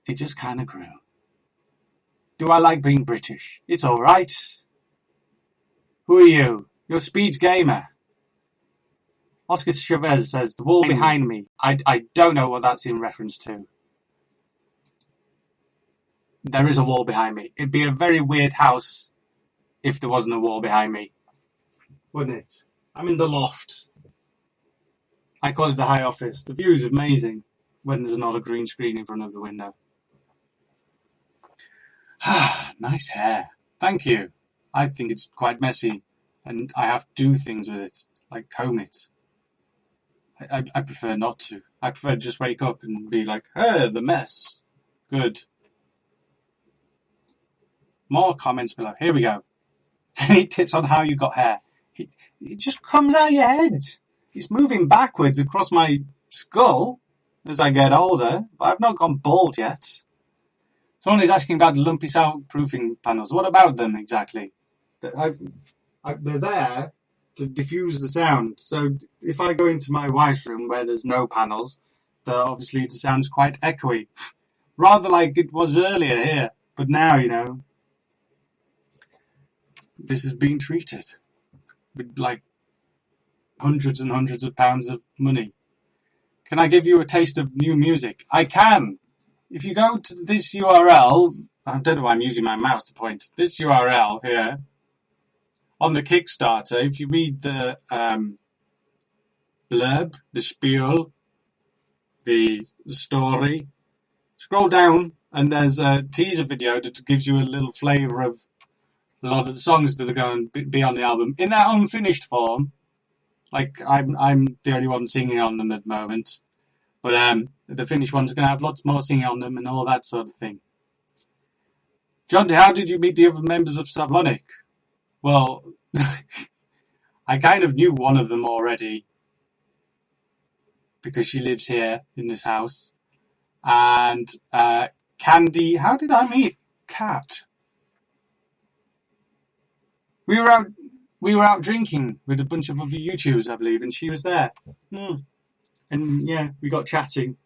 Do I like being British? It's alright. Who are you? You're Speed's Gamer. Oscar Chavez says, the wall behind me. I don't know what that's in reference to. There is a wall behind me. It'd be a very weird house if there wasn't a wall behind me. wouldn't it? I'm in the loft. I call it the high office. The view is amazing when there's not a green screen in front of the window. Nice hair. Thank you. I think it's quite messy, and I have to do things with it, like comb it. I prefer not to. I prefer to just wake up and be like, hey, the mess. Good. More comments below. Here we go. Any tips on how you got hair? It just comes out of your head. It's moving backwards across my skull as I get older, but I've not gone bald yet. Someone is asking about the lumpy soundproofing panels. What about them exactly? They're there to diffuse the sound. So if I go into my wife's room where there's no panels, obviously the sound's quite echoey. Rather like it was earlier here. But now, this is being treated with like hundreds and hundreds of pounds of money. Can I give you a taste of new music? I can. If you go to this URL, I don't know why I'm using my mouse to point. This URL here, on the Kickstarter, if you read the blurb, the spiel, the story, scroll down and there's a teaser video that gives you a little flavour of a lot of the songs that are going to be on the album in their unfinished form. Like I'm the only one singing on them at the moment, but the finished ones are going to have lots more singing on them and all that sort of thing. John, how did you meet the other members of Savlonic? Well, I kind of knew one of them already because she lives here in this house. And Candy, how did I meet Kat? We were out drinking with a bunch of other YouTubers, I believe, and she was there. And yeah, we got chatting.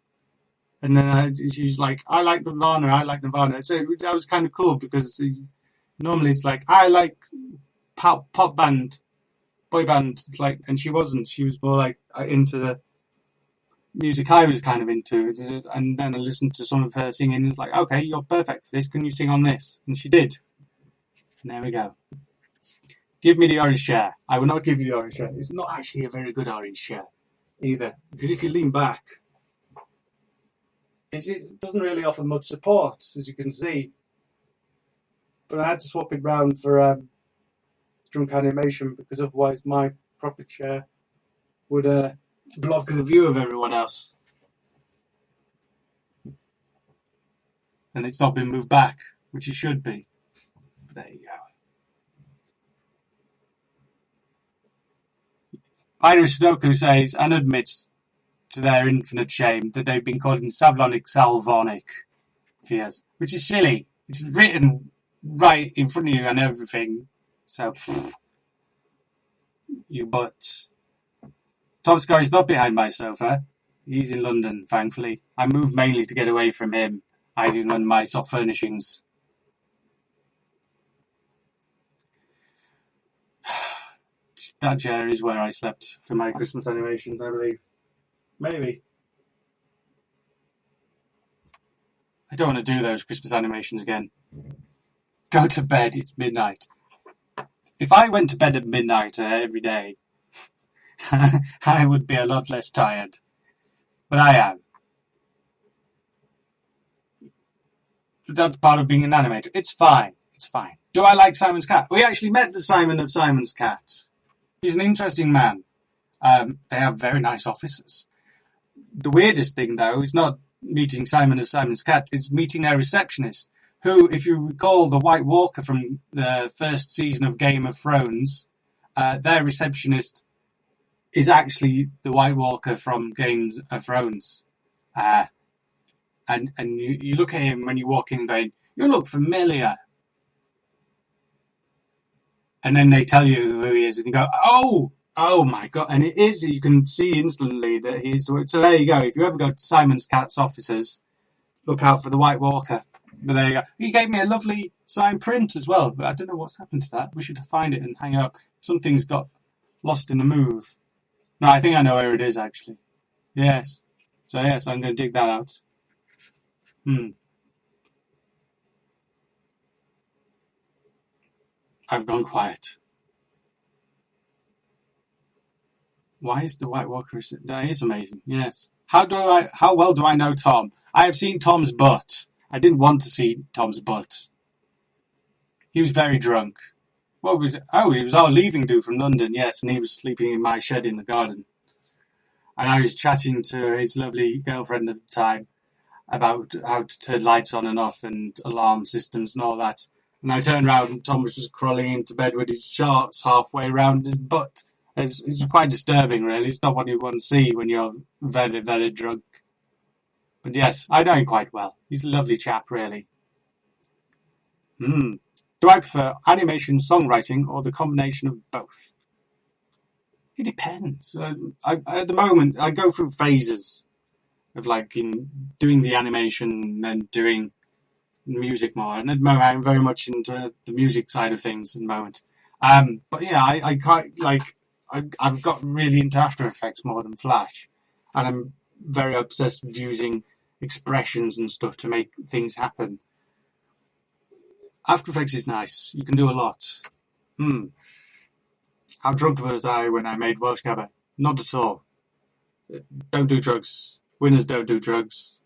And then she's like, I like Nirvana. So that was kind of cool because normally it's like, I like pop band, boy band. It's like, and she wasn't. She was more like into the music I was kind of into. And then I listened to some of her singing. It's like, okay, you're perfect for this. Can you sing on this? And she did. And there we go. Give me the orange share. I will not give you the orange share. It's not actually a very good orange share either. Because if you lean back, it doesn't really offer much support, as you can see. But I had to swap it round for drunk animation because otherwise my proper chair would block the view of everyone else. And it's not been moved back, which it should be. But there you go. Irish Sudoku says and admits to their infinite shame that they've been calling Savlonic fears, which is silly. It's written right in front of you and everything. So, you butts. Tom Scott is not behind my sofa. He's in London, thankfully. I moved mainly to get away from him, hiding under my soft furnishings. That chair is where I slept for my Christmas animations, I believe. Maybe. I don't want to do those Christmas animations again. Go to bed, it's midnight. If I went to bed at midnight every day, I would be a lot less tired. But I am. But that's part of being an animator. It's fine. It's fine. Do I like Simon's cat? We actually met the Simon of Simon's cat. He's an interesting man. They have very nice offices. The weirdest thing, though, is not meeting Simon of Simon's cat. It's meeting their receptionist, who, if you recall the White Walker from the first season of Game of Thrones, their receptionist is actually the White Walker from Game of Thrones. And you look at him when you walk in going, you look familiar. And then they tell you who he is, and you go, oh my God. And it is, you can see instantly that he's the. So there you go. If you ever go to Simon's cat's offices, look out for the White Walker. But there you go. He gave me a lovely signed print as well, but I don't know what's happened to that. We should find it and hang it up. Something's got lost in the move. No, I think I know where it is, actually. Yes. So yes, I'm going to dig that out. I've gone quiet. Why is the White Walker? That is amazing. Yes. How well do I know Tom? I have seen Tom's butt. I didn't want to see Tom's butt. He was very drunk. What was it? Oh, he was our leaving do from London, yes, and he was sleeping in my shed in the garden. And I was chatting to his lovely girlfriend at the time about how to turn lights on and off and alarm systems and all that. And I turned around and Tom was just crawling into bed with his shorts halfway around his butt. It's quite disturbing, really. It's not what you want to see when you're very, very drunk. But yes, I know him quite well. He's a lovely chap, really. Do I prefer animation, songwriting, or the combination of both? It depends. At the moment, I go through phases of doing the animation and then doing music more. And at the moment, I'm very much into the music side of things at the moment. But yeah, I quite I've got really into After Effects more than Flash, and I'm very obsessed with using expressions and stuff to make things happen. After Effects is nice. You can do a lot. How drunk was I when I made Welsh Cabba? Not at all. Don't do drugs. Winners don't do drugs.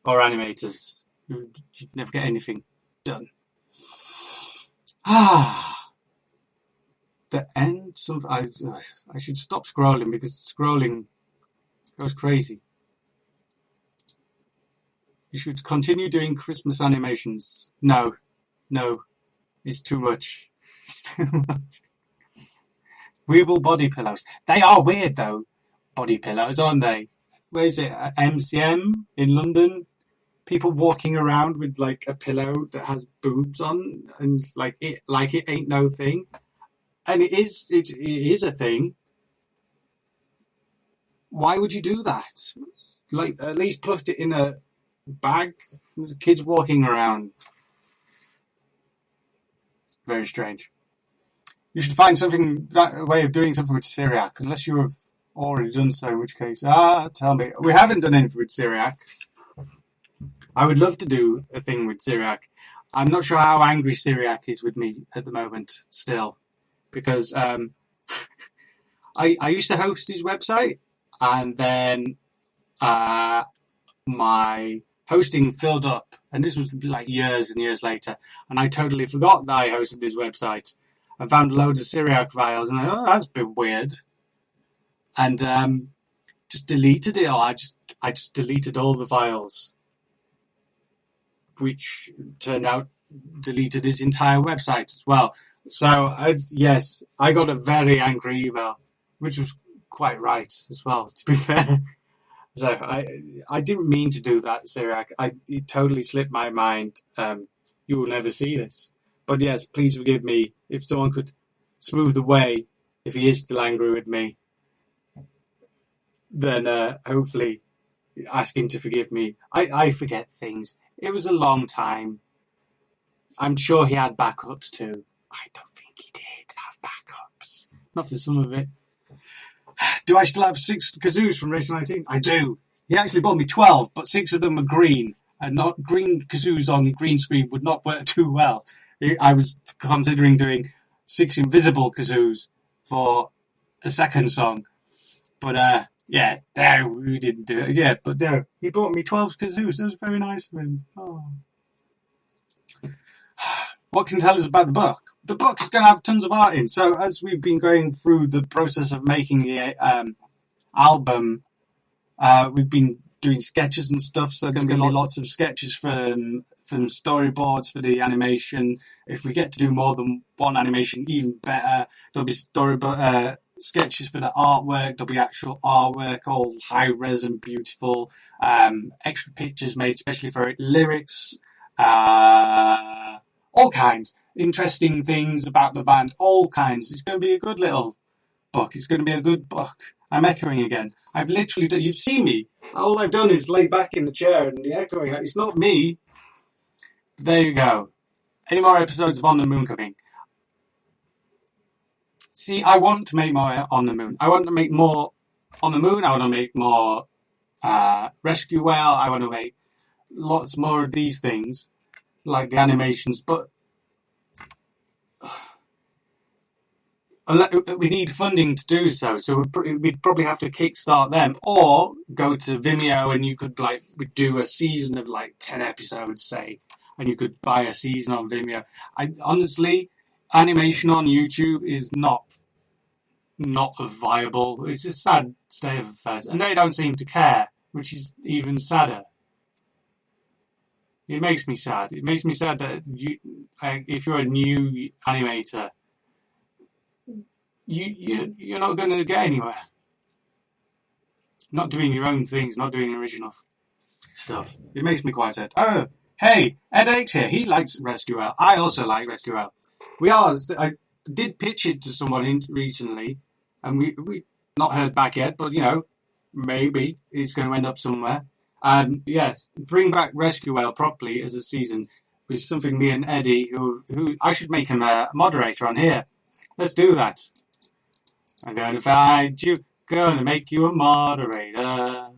Or animators. You never get anything done. The end. I should stop scrolling because scrolling goes crazy. You should continue doing Christmas animations. No, it's too much. It's too much. Weeble body pillows. They are weird though. Body pillows, aren't they? Where is it? MCM in London. People walking around with like a pillow that has boobs on, and it ain't no thing. And it is a thing. Why would you do that? At least put it in a bag. There's kids walking around. Very strange. You should find a way of doing something with Syriac, unless you have already done so, in which case, tell me. We haven't done anything with Syriac. I would love to do a thing with Syriac. I'm not sure how angry Syriac is with me at the moment, still, because I used to host his website, and then my hosting filled up, and this was like years and years later, and I totally forgot that I hosted his website. I found a load of Syriac files, and that's a bit weird, and just deleted it all. I just deleted all the files, which turned out deleted his entire website as well. So yes, I got a very angry email, which was quite right as well, to be fair. So I didn't mean to do that, Syriac. It totally slipped my mind. You will never see this. But yes, please forgive me. If someone could smooth the way, if he is still angry with me, then hopefully ask him to forgive me. I forget things. It was a long time. I'm sure he had backups too. I don't think he did have backups. Not for some of it. Do I still have 6 kazoos from Race 19? I do. He actually bought me 12, but 6 of them are green. And not green kazoos on green screen would not work too well. I was considering doing 6 invisible kazoos for a second song. But no, we didn't do it. Yeah, but no, he bought me 12 kazoos. That was very nice of him. Oh. What can you tell us about the book? The book is going to have tons of art in. So as we've been going through the process of making the album, we've been doing sketches and stuff. So there's going to be lots of sketches from storyboards for the animation. If we get to do more than one animation, even better. There'll be sketches for the artwork. There'll be actual artwork, all high res and beautiful. Extra pictures made especially for it. Lyrics. All kinds. Interesting things about the band. All kinds. It's going to be a good little book. It's going to be a good book. I'm echoing again. I've literally done... You've seen me. All I've done is lay back in the chair and the echoing. It's not me. There you go. Any more episodes of On the Moon cooking? See, I want to make more On the Moon. I want to make more On the Moon. I want to make more Rescue Whale. I want to make lots more of these things, like the animations. But We need funding to do so, so we'd probably have to kickstart them, or go to Vimeo and you could we'd do a season of 10 episodes, say, and you could buy a season on Vimeo. Honestly, animation on YouTube is not viable. It's a sad state of affairs, and they don't seem to care, which is even sadder. It makes me sad. It makes me sad that if you're a new animator, you're not going to get anywhere. Not doing your own things, not doing original stuff. It makes me quite sad. Oh, hey, Outtakes here. He likes Rescue L. I also like Rescue L. I did pitch it to someone recently, and we not heard back yet, but maybe it's going to end up somewhere. Bring back Rescue L properly as a season was something me and Eddie, who I should make him a moderator on here. Let's do that. I'm going to find you, going to make you a moderator.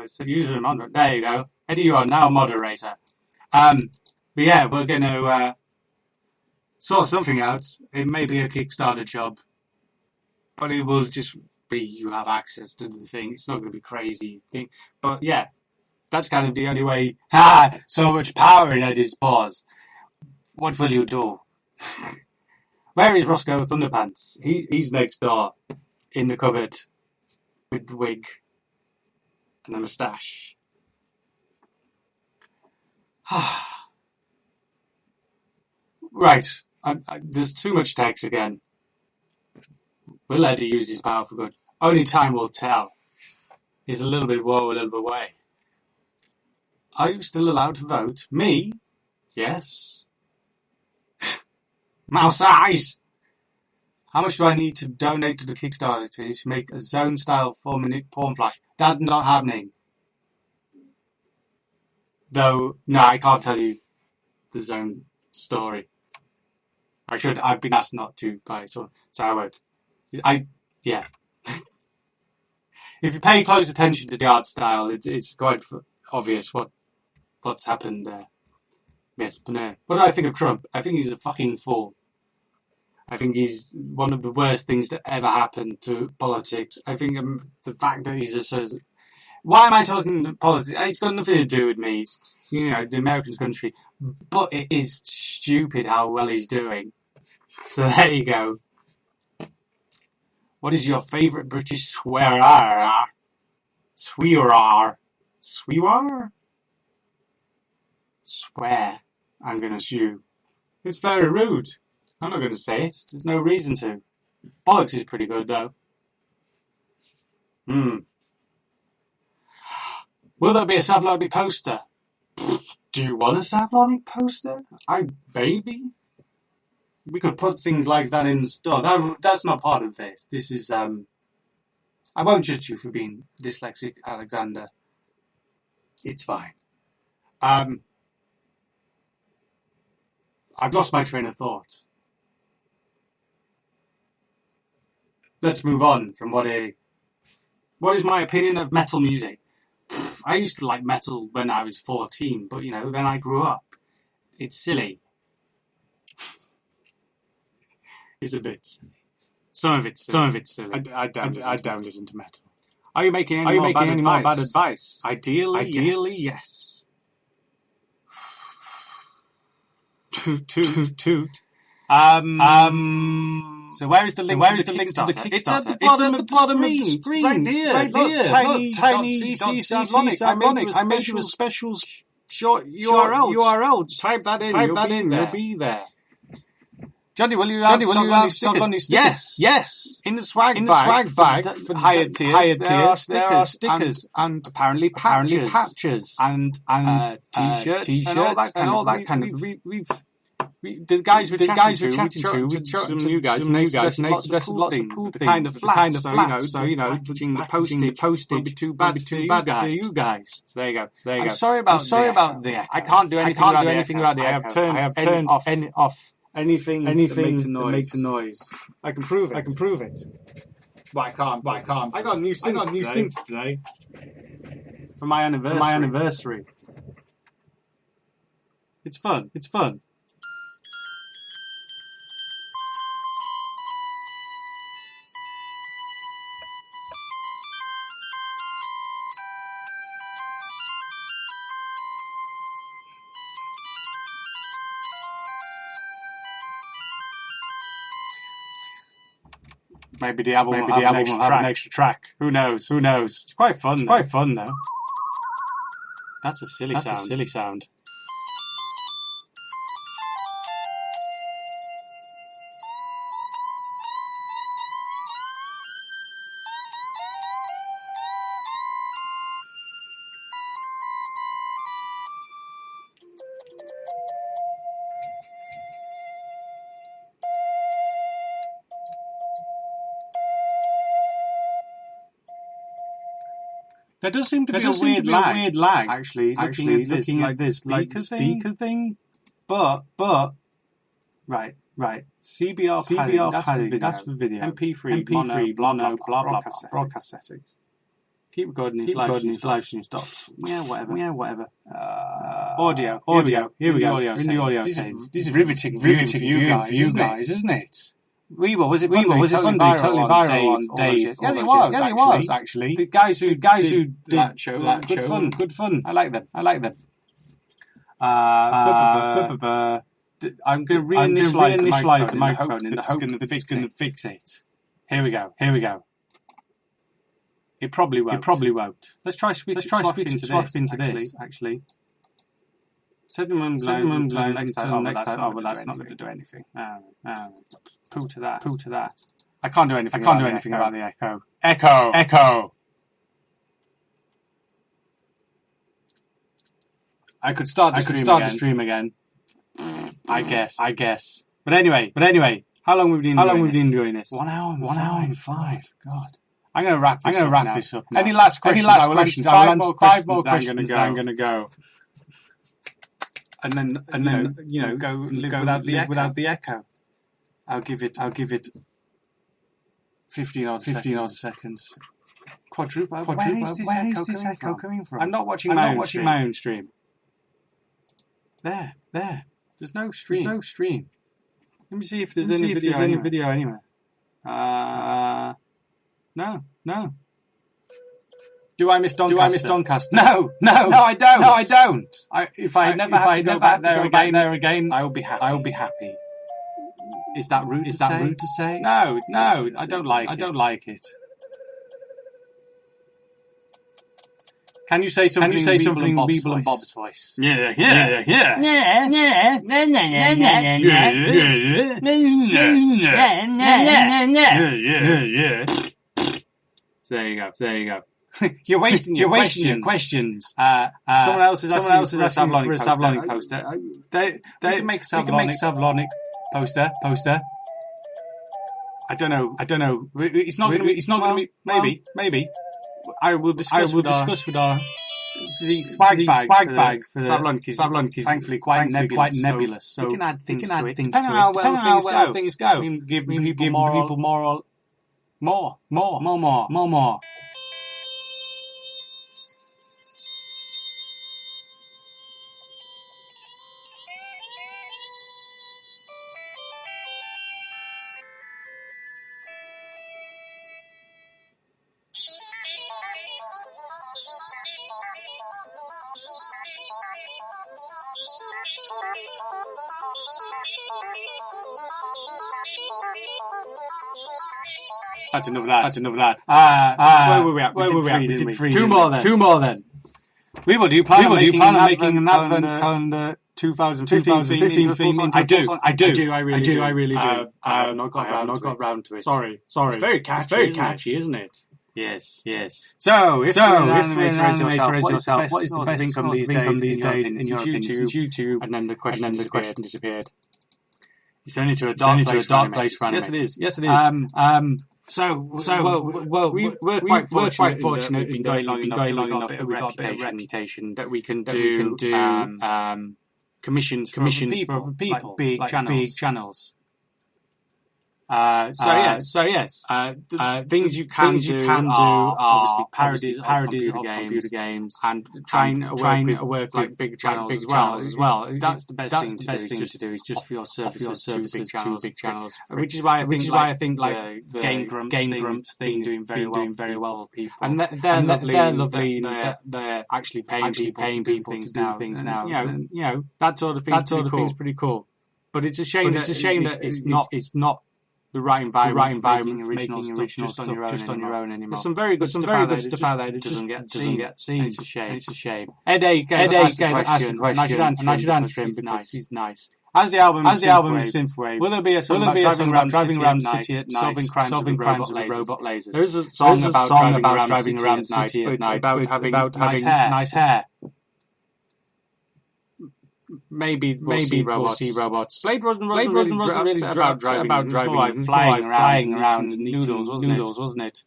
So user a moderator. There you go. Eddie, you are now a moderator. But yeah, we're going to sort something out. It may be a Kickstarter job, but it will just be you have access to the thing. It's not going to be crazy thing. But yeah, that's kind of the only way. So much power in Eddie's paws. What will you do? Where is Roscoe Thunderpants? He's next door, in the cupboard, with the wig and the moustache. Right, there's too much text again. Will Eddie use his power for good? Only time will tell. He's a little bit woe, a little bit away. Are you still allowed to vote? Me? Yes. Mouse eyes! How much do I need to donate to the Kickstarter to make a zone-style 4-minute porn flash? That's not happening. Though, no, I can't tell you the zone story. I've been asked not to by someone, so I won't. Yeah. If you pay close attention to the art style, it's quite obvious what's happened there. Yes, but no. What do I think of Trump? I think he's a fucking fool. I think he's one of the worst things that ever happened to politics. I think the fact that he's just... Why am I talking politics? It's got nothing to do with me. It's, the American country. But it is stupid how well he's doing. So there you go. What is your favourite British swearer? Swearer? Swear, I'm going to assume. It's very rude. I'm not going to say it. There's no reason to. Bollocks is pretty good, though. Will there be a Savlonic poster? Do you want a Savlonic poster? Maybe. We could put things like that in the store. That's not part of this. This is, I won't judge you for being dyslexic, Alexander. It's fine. I've lost my train of thought. Let's move on from what is my opinion of metal music. I used to like metal when I was 14, but then I grew up. It's silly. It's a bit silly. Some of it's silly. I don't listen to metal. Are you making any more bad advice? Ideally, yes. Toot. So where is the link to the Kickstarter? It's at the bottom of the screen. Right here. Look, tiny Savlonic. I made you a special short URL. Type that in. You'll be there. Johnny, will you have Savlonic stickers? Yes. In the swag bag for hired tiers, there are stickers and apparently patches and t-shirts and all that kind of. The guys we're chatting to, with some new guys, and there's lots of cool things, the kind of flat, so touching the postage would be too bad for you guys. So there you go. I'm sorry about the. I can't do anything about the. I have turned off anything that makes a noise. I can prove it. But I can't. I got new synth today for my anniversary. It's fun. Maybe the album will have an extra track. Who knows? Who knows? It's quite fun. It's quite fun though. That's a silly sound. There does seem to be a weird lag, actually, looking at this speaker thing. But, right, CBR padding, that's for video. MP3, mono, broadcast settings. Keep recording these live stream stops. Yeah, whatever. Audio. Here we go. In the audio settings. This is riveting viewing for you guys, isn't it? Weeble, was it fun? Totally viral on Dave. Yeah, it was actually. The guys who did that show, good fun. I like them. I'm going to reinitialize the microphone in the hope that it's going to fix it. Here we go. It probably won't. Let's try speech swap into this. Actually. 7 months next time. Oh, well, that's not going to do anything. Poo to that. I can't do anything about the echo. Echo. I could start the stream again. I guess. But anyway, how long have we been doing this? 1 hour and 5. God. I'm going to wrap this up now. Any last questions? I will answer 5 more questions. I'm going to go. And then go live without the echo. I'll give it 15 odd seconds. Quadruple. Where is this echo coming from? I'm not watching my own stream. There. There's no stream. Let me see if there's any video anywhere. No. Do I miss Doncaster? No, I don't. If I never have to go back there again, I will be happy. Is that rude to say? No, I don't like it. Can you say something in Weeble and Bob's voice? Yeah. There you go. You're wasting your questions. Someone else is asking for a Savlonic poster. They can make a Savlonic poster. I don't know. It's not going to be. Maybe. I will discuss with our the swag bag for Savlonic is thankfully quite nebulous. So we can add things to it. Depending on how well things go. We can give people more. That's enough of that. Where were we at? We did three. Two more then. Weeble, do you plan on making an advent calendar 2015 theme? I do. I really do. I have not got round to it. Sorry. It's very catchy, isn't it? Yes. So, if you're an animator as yourself, what is the best income these days in your opinion? YouTube. And then the question disappeared. It's only to a dark place for animators. Yes, it is. We're quite fortunate. We've been going long enough that we got a bit of reputation that we can do commissions for other people, big channels. Yes. Things you can do are obviously parodies of computer games and trying to work like big channels as well. That's the best thing to do is just for your services to big channels. Which is why I think like the Game Grumps thing doing very well for people. And they're lovely. They're actually paying people to do things now. You know that sort of thing is pretty cool. But it's a shame that it's not the right environment for making original stuff stuff just on your own anymore. There's some very good stuff out there that doesn't get seen. It's a shame. It's a shame. Headache asked the question, and I should answer him because he's nice. As the album is synthwave, will there be a song about driving around the city at night, solving crimes with robot lasers? There is a song about driving around the city at night, but it's about having nice hair. Maybe we'll see robots. Blade wasn't really about driving, flying around noodles, wasn't it?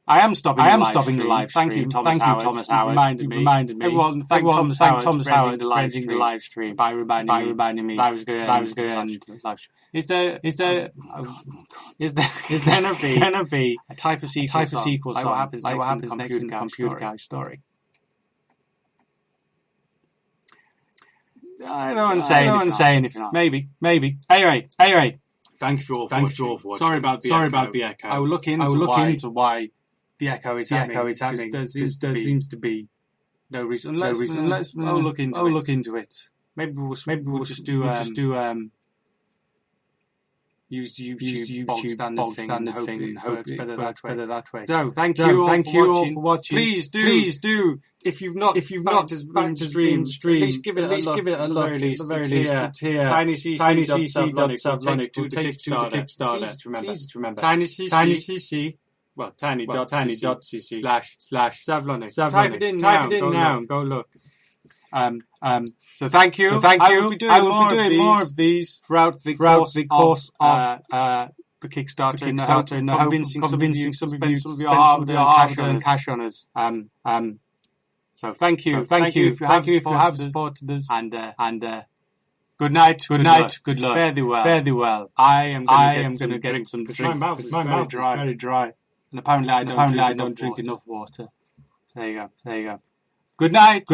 I am stopping the live stream. Thank you, Thomas Howard. You reminded me. Everyone, thank Thomas Howard for ending the live stream by reminding me that I was going to end the live stream. Is there gonna be a type of sequel song? Like what happens next in the Computer Guy story? I don't want to say anything. Maybe. Anyway. Thank you all for watching. Sorry about the echo. I will look into why the echo is happening. There seems to be no reason. Let's look into it. Maybe we'll just do use YouTube bog standard thing and hope it's better that way. So thank you all for watching. Please do if you've not backed to stream, at least give it a look. At the very least, it's here. TinyCC.Savlonic to the Kickstarter. It's easy to remember. TinyCC. Well, tiny.cc / Savlonic. Type it in now. Go look. So thank you. I will be doing more of these throughout the course of the Kickstarter in the hope of convincing some of you to spend some of your cash on us. So thank you if you have supported us, and good night, good luck, fare thee well. I am going to get some drink. My mouth is very dry, and apparently I don't drink enough water. There you go. Good night.